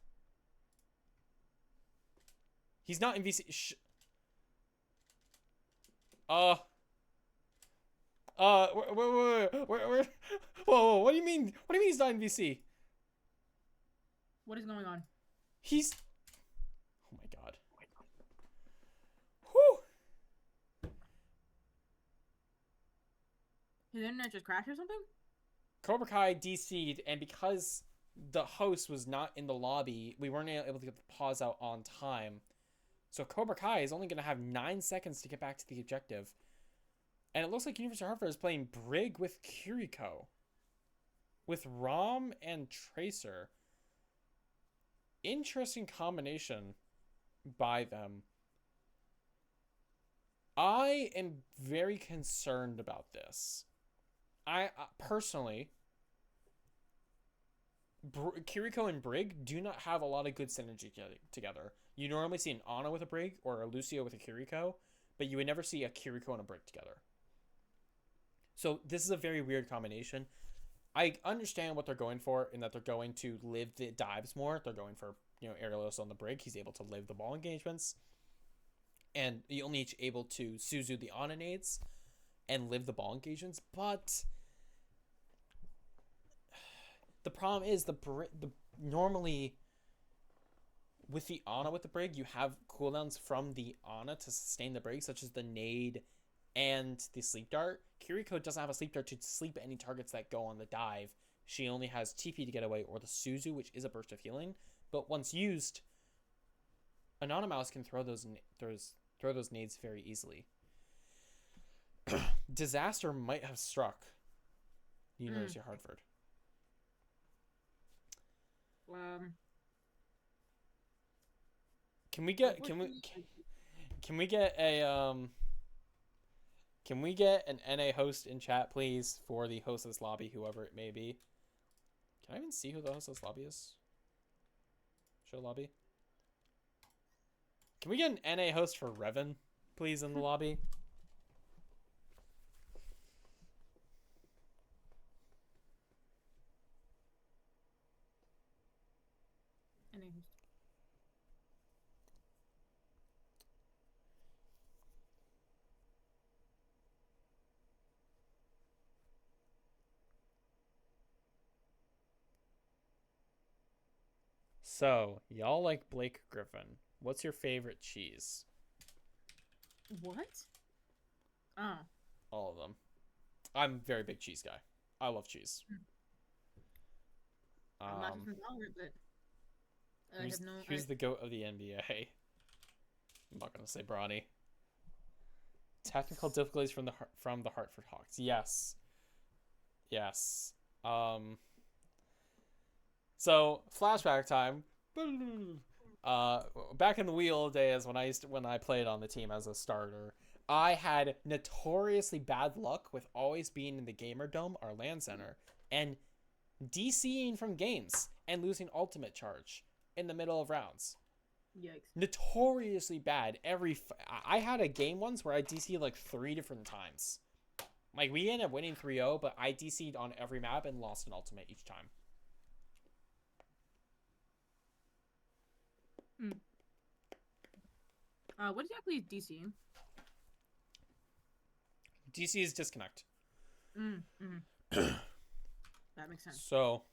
He's not in VC. Where? Whoa, what do you mean? What do you mean he's not in VC? What is going on? He's. Oh my god. Whew. His internet just crashed or something? Cobra Kai DC'd, and because the host was not in the lobby, we weren't able to get the pause out on time. So Cobra Kai is only going to have 9 seconds to get back to the objective. And it looks like University of Hartford is playing Brig with Kiriko. With Rom and Tracer. Interesting combination by them. I am very concerned about this. I personally, Kiriko and Brig do not have a lot of good synergy together. You normally see an Ana with a Brig or a Lucio with a Kiriko, but you would never see a Kiriko and a Brig together. So this is a very weird combination. I understand what they're going for in that they're going to live the dives more. They're going for, Aerialos on the Brig. He's able to live the ball engagements. And you only able to Suzu the Ana nades and live the ball engagements. But the problem is normally with the Ana with the Brig, you have cooldowns from the Ana to sustain the Brig, such as the nade and the sleep dart. Kiriko doesn't have a sleep dart to sleep any targets that go on the dive. She only has TP to get away, or the Suzu, which is a burst of healing. But once used, Anonymous can throw those nades very easily. Disaster might have struck University of Hartford. Can we get an NA host in chat, please, for the host of this lobby, whoever it may be? Can I even see who the host of this lobby is? Show lobby. Can we get an NA host for Revan, please, in the lobby? So, y'all like Blake Griffin. What's your favorite cheese? What? Oh. All of them. I'm a very big cheese guy. I love cheese. I'm not just intolerant, but I have no. Who's the GOAT of the NBA? I'm not gonna say Bronny. Technical difficulties from the Hartford Hawks. Yes. So flashback time. Back in the wheel days when I played on the team as a starter, I had notoriously bad luck with always being in the Gamer Dome, our LAN center, and DCing from games and losing ultimate charge in the middle of rounds. Yikes. Notoriously bad. I had a game once where I DC'd like 3 different times. Like, we ended up winning 3-0, but I DC'd on every map and lost an ultimate each time. What exactly is DCing? DC is disconnect. That makes sense. So,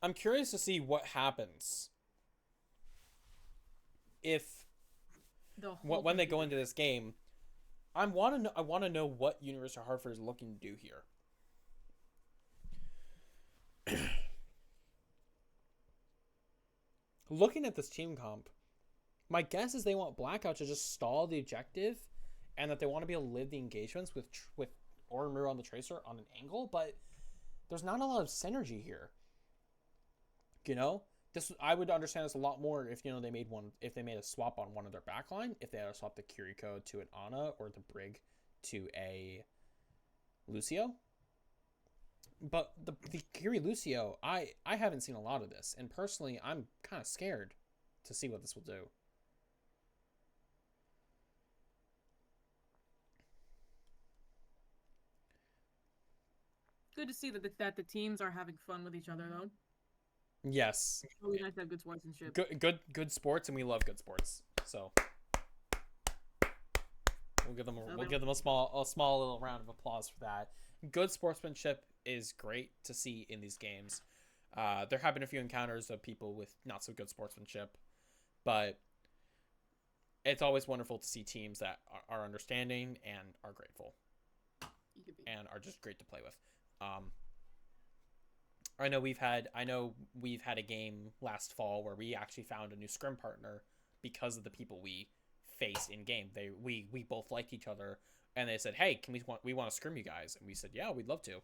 I'm curious to see what happens if when they go into this game. I want to know what University of Hartford is looking to do here. Looking at this team comp, my guess is they want Blackout to just stall the objective, and that they want to be able to live the engagements with Oromu on the Tracer on an angle, but there's not a lot of synergy here. You know, I would understand this a lot more if they made a swap on one of their backline, if they had to swap the Kiriko to an Ana or the Brig to a Lucio. But the Kiri Lucio, I haven't seen a lot of this, and personally, I'm kind of scared to see what this will do. Good to see that the teams are having fun with each other, though. Yes. It's really nice to have good sportsmanship. Good sports, and we love good sports. So we'll give them a small little round of applause for that. Good sportsmanship is great to see in these games. There have been a few encounters of people with not so good sportsmanship, but it's always wonderful to see teams that are understanding and are grateful and are just great to play with. I know we've had a game last fall where we actually found a new scrim partner because of the people we faced in game. We both liked each other, and they said, "Hey, we want to scrim you guys?" And we said, "Yeah, we'd love to."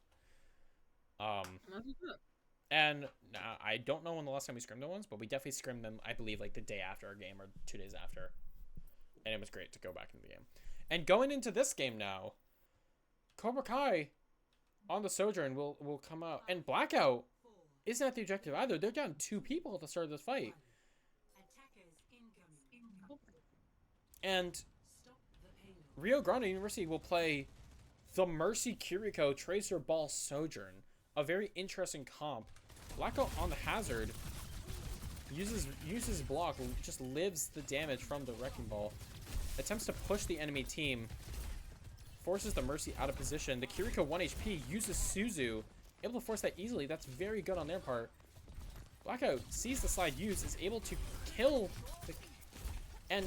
And I don't know when the last time we scrimmed them was, but we definitely scrimmed them, I believe, like the day after our game or 2 days after, and it was great to go back into the game. And going into this game now, Cobra Kai on the Sojourn will come out, and Blackout isn't at the objective either. They're down 2 people at the start of this fight, and Rio Grande University will play the Mercy Kiriko Tracer Ball Sojourn, a very interesting comp. Blackout on the Hazard uses block, just lives the damage from the Wrecking Ball, attempts to push the enemy team, forces the Mercy out of position. The Kiriko 1 HP uses Suzu, able to force that easily. That's very good on their part. Blackout sees the slide use, is able to kill and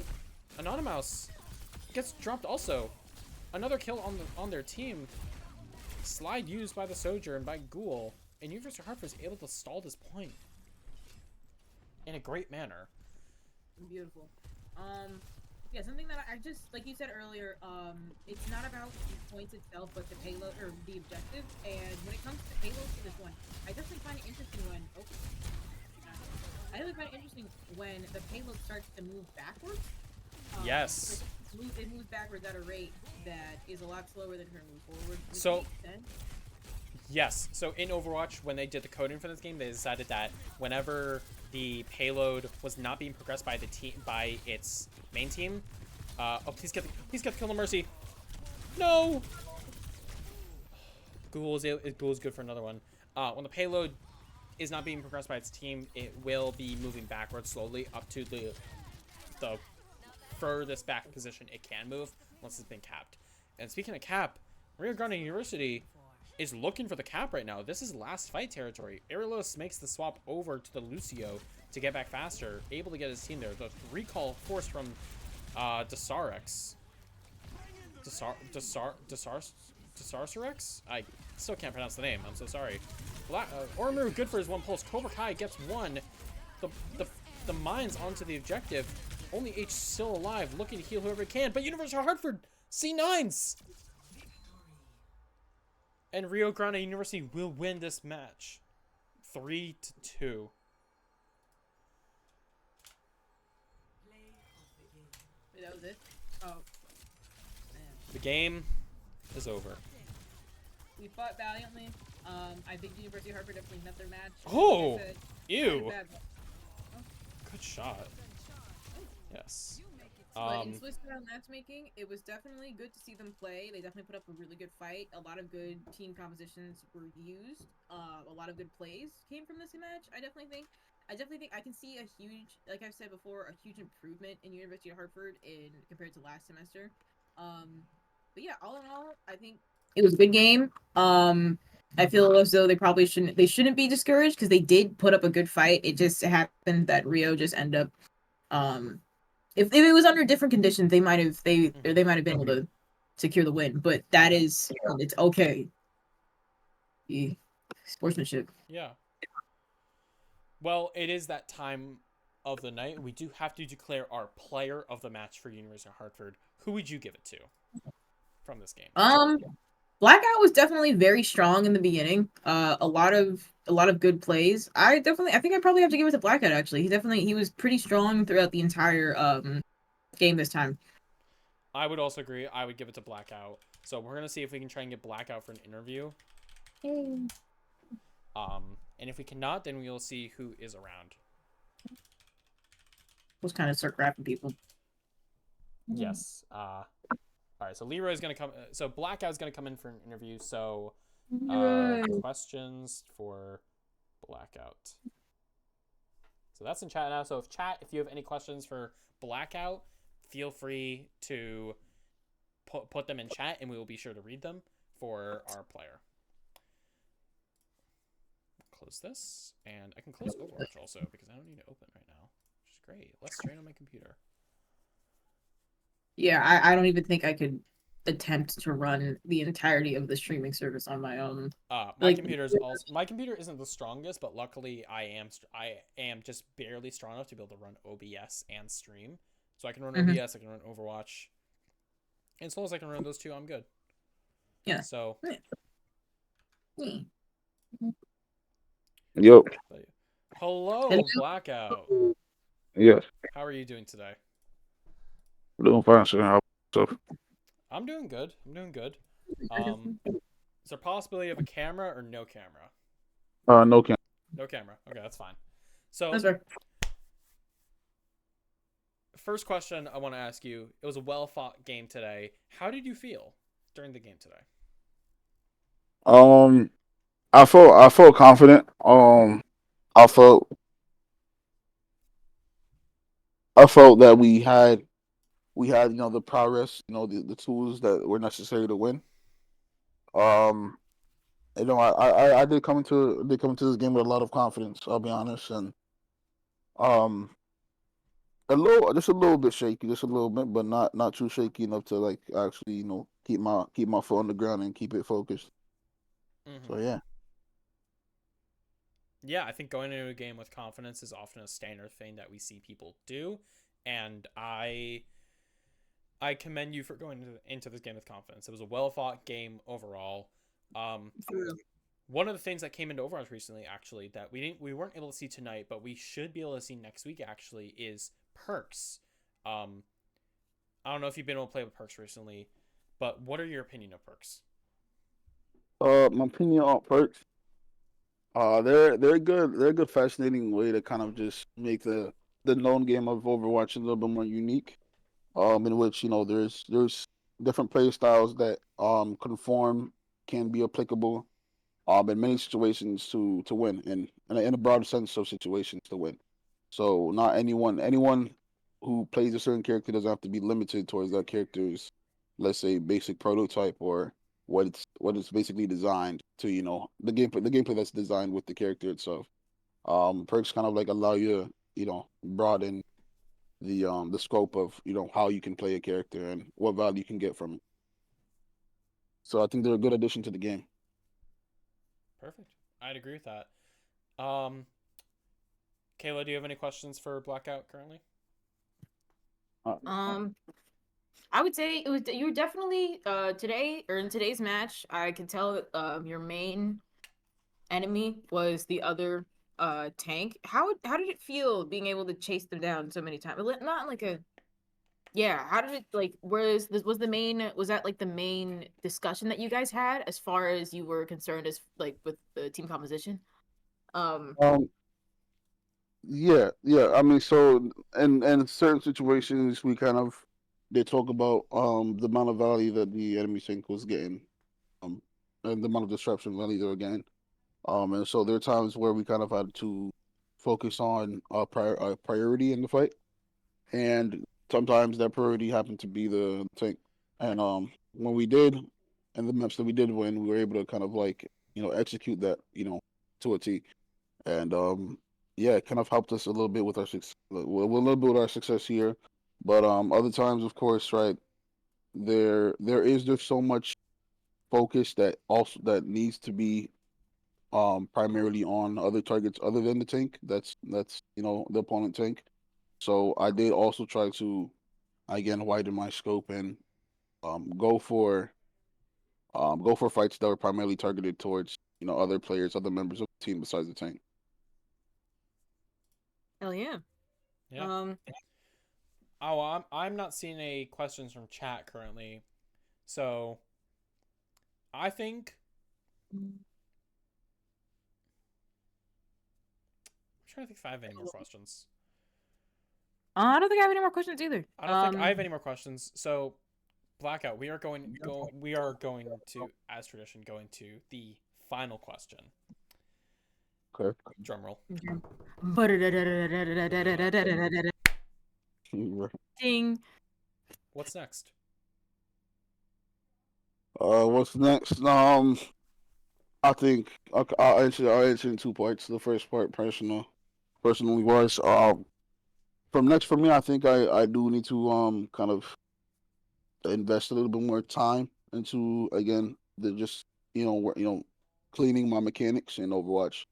Anonymous gets dropped also. Another kill on their team. Slide used by the Sojourn by Ghoul, and University of Hartford is able to stall this point in a great manner. Beautiful. Yeah, something that I just, like you said earlier, it's not about the points itself, but the payload, or the objective, and when it comes to payloads for this one, I definitely find it interesting when the payload starts to move backwards. Yes. It moves backwards at a rate that is a lot slower than her move forward. So, yes. So in Overwatch, when they did the coding for this game, they decided that whenever the payload was not being progressed by its main team, please get the kill on Mercy. No. Ghoul's good for another one. When the payload is not being progressed by its team, it will be moving backwards slowly up to the furthest back position it can move once it's been capped. And speaking of cap, Rio Grande University is looking for the cap right now. This is last fight territory. Arilos makes the swap over to the Lucio to get back faster, able to get his team there. The recall force from Desarrex. Desarrex? I still can't pronounce the name. I'm so sorry. Oromu good for his 1 pulse. Cobra Kai gets 1. The mines onto the objective. Only H still alive, looking to heal whoever can. But University of Hartford, C9s! And Rio Grande University will win this match. 3-2. Wait, that was it? Oh. Man. The game is over. We fought valiantly. I think University of Hartford definitely met their match. Oh! Ew! Good shot. Yes. But in Swiss style matchmaking, it was definitely good to see them play. They definitely put up a really good fight. A lot of good team compositions were used. A lot of good plays came from this match. I definitely think I can see a huge, like I've said before, a huge improvement in University of Hartford compared to last semester. But yeah, all in all, I think it was a good game. I feel as though they shouldn't be discouraged because they did put up a good fight. It just happened that Rio just ended up um if it was under different conditions Hmm. they might have been able to secure the win. But that Yeah. is it's okay. The sportsmanship. Yeah. Well, it is that time of the night. We do have to declare our player of the match for University of Hartford. Who would you give it to from this game? Um Blackout was definitely very strong in the beginning. A lot of good plays. I think I probably have to give it to Blackout actually. He was pretty strong throughout the entire game this time. I would also agree. I would give it to Blackout. So we're gonna see if we can try and get Blackout for an interview. And if we cannot, then we'll see who is around. Was kind of start grabbing people. Yes. All right. So Leroy's gonna come. So Blackout's gonna come in for an interview. So, Yay. questions for Blackout. So that's in chat now. So if you have any questions for Blackout, feel free to put them in chat, and we will be sure to read them for our player. Close this, and I can close Overwatch also because I don't need to open right now, which is great. Less strain on my computer. Yeah, I don't even think I could attempt to run the entirety of the streaming service on my own. My Like, computer is also my computer isn't the strongest, but luckily I am just barely strong enough to be able to run OBS and stream. So I can run mhm, OBS, I can run Overwatch, and as long as I can run those two, I'm good. yeah. So, Yeah. Yo, but, hello, Hello? Blackout. yes, How are you doing today? doing fine, sir. How about I'm doing good. I'm doing good. Um, is there a possibility of a camera or no camera? No can. No camera. Okay, that's fine. So, That's right. first question I want to ask you: it was a well fought game today. How did you feel during the game today? Um, I felt confident. I felt I felt that we had the progress, the tools that were necessary to win. Um, I did come into this game with a lot of confidence. I'll be honest, and um, just a little bit shaky, just a little bit, but not too shaky enough to like actually keep my foot on the ground and keep it focused. Mm-hmm. So yeah. Yeah, I think going into a game with confidence is often a standard thing that we see people do, and I commend you for going into this game with confidence. It was a well fought game overall. Um, One of the things that came into Overwatch recently, actually, that we weren't able to see tonight, but we should be able to see next week, actually, is perks. Um, I don't know if you've been able to play with perks recently, but what are your opinion of perks? My opinion on perks. They're good. They're a good, fascinating way to kind of just make the known game of Overwatch a little bit more unique. In which there's different play styles that conform can be applicable in many situations to win, and in a broad sense of situations to win. So not anyone who plays a certain character doesn't have to be limited towards that character's, let's say, basic prototype or what it's basically designed to, the gameplay that's designed with the character itself. Perks kind of like allow you, broaden the scope of how you can play a character and what value you can get from it. So I think they're a good addition to the game. Perfect. I'd agree with that. Um, Kayla, do you have any questions for Blackout currently? Uh, Um, I would say it was you were definitely today or in today's match. I could tell that your main enemy was the other tank. How did it feel being able to chase them down so many times? Not like a yeah. How did it like? Was that like the main discussion that you guys had as far as you were concerned as like with the team composition? Um. um, yeah, yeah. I mean, so in certain situations, we kind of they talk about the amount of value that the enemy sync was getting, um, and the amount of disruption value they were getting. And so there are times where we kind of had to focus on priority in the fight, and sometimes that priority happened to be the tank. And when we did, and the maps that we did win, we were able to kind of like execute that to a T. And yeah, it kind of helped us a little bit with our success, a little bit with our success here. But other times, of course, right there is just so much focus that needs to be primarily on other targets other than the tank. That's the opponent tank. So I did also try to again widen my scope and um go for go for fights that were primarily targeted towards other players, other members of the team besides the tank. Hell yeah. Yeah. Um, Oh, I'm not seeing any questions from chat currently. So I think I'm trying to think if I have any more questions. I don't think I have any more questions either. I don't think I have any more questions. So Blackout, we are going to, as tradition, going to the final question. Okay. Drum roll. Ding. What's next? What's next? I think I'll answer in two parts. The first part, personally was from next for me. I think I do need to kind of invest a little bit more time into again the just cleaning my mechanics in Overwatch.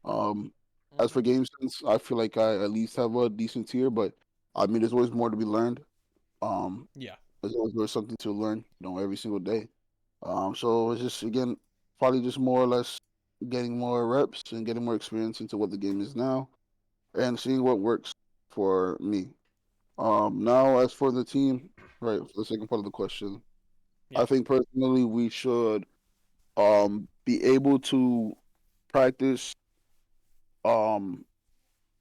Um, as Mm-hmm. for game sense, I feel like I at least have a decent tier, but I mean there's always more to be learned. Um, Yeah. there's something to learn, every single day. So it's just again probably just more or less getting more reps and getting more experience into what the game is now and seeing what works for me. Now as for the team, right, for the second part of the question, I Yeah. think personally we should be able to practice um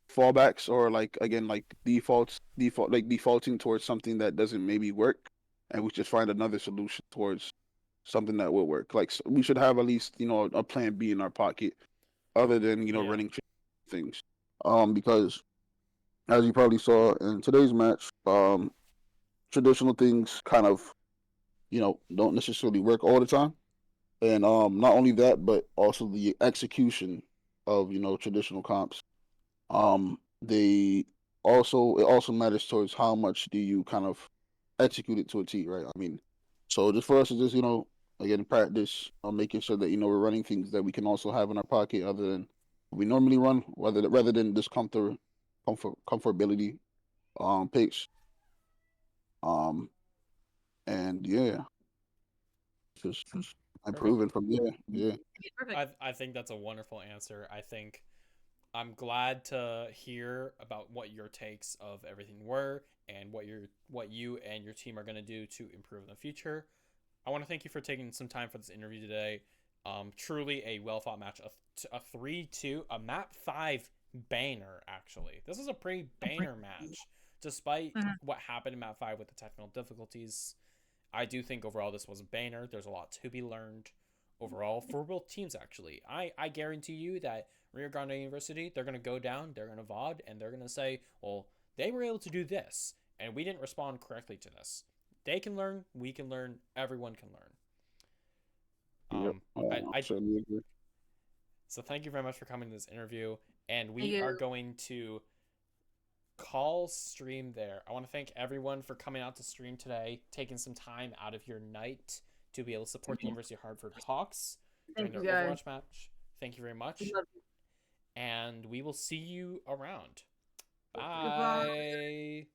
fallbacks or like again like defaulting towards something that doesn't maybe work and we just find another solution towards something that will work. Like we should have at least a plan B in our pocket other than Yeah. running things. Because as you probably saw in today's match, traditional things kind of don't necessarily work all the time. And not only that, but also the execution of traditional comps. They also it also matters towards how much do you kind of execute it to a T, right? I mean, so just for us to just again practice on making sure that we're running things that we can also have in our pocket other than what we normally run, rather than this comfortability picks. Um, and yeah, just Perfect. improving from there. Yeah. Perfect. I think that's a wonderful answer. I think I'm glad to hear about what your takes of everything were and what you and your team are going to do to improve in the future. I want to thank you for taking some time for this interview today. Truly a well fought match, a 3-2, a map 5 banner actually. This is a pretty banner match despite Mhm. what happened in map 5 with the technical difficulties. I do think overall this was a banner. There's a lot to be learned overall for both teams, actually. I guarantee you that Rio Grande University, they're going to go down, they're going to VOD, and they're going to say, well, they were able to do this, and we didn't respond correctly to this. They can learn, we can learn, everyone can learn. Yep. I I certainly agree. So thank you very much for coming to this interview, and Thank we are you. going to call stream there. I want to thank everyone for coming out to stream today, taking some time out of your night to be able to support the University of Hartford Hawks during Thank you their guys. Overwatch match. Thank you very much, Love and we will see you around. you. Goodbye. Bye.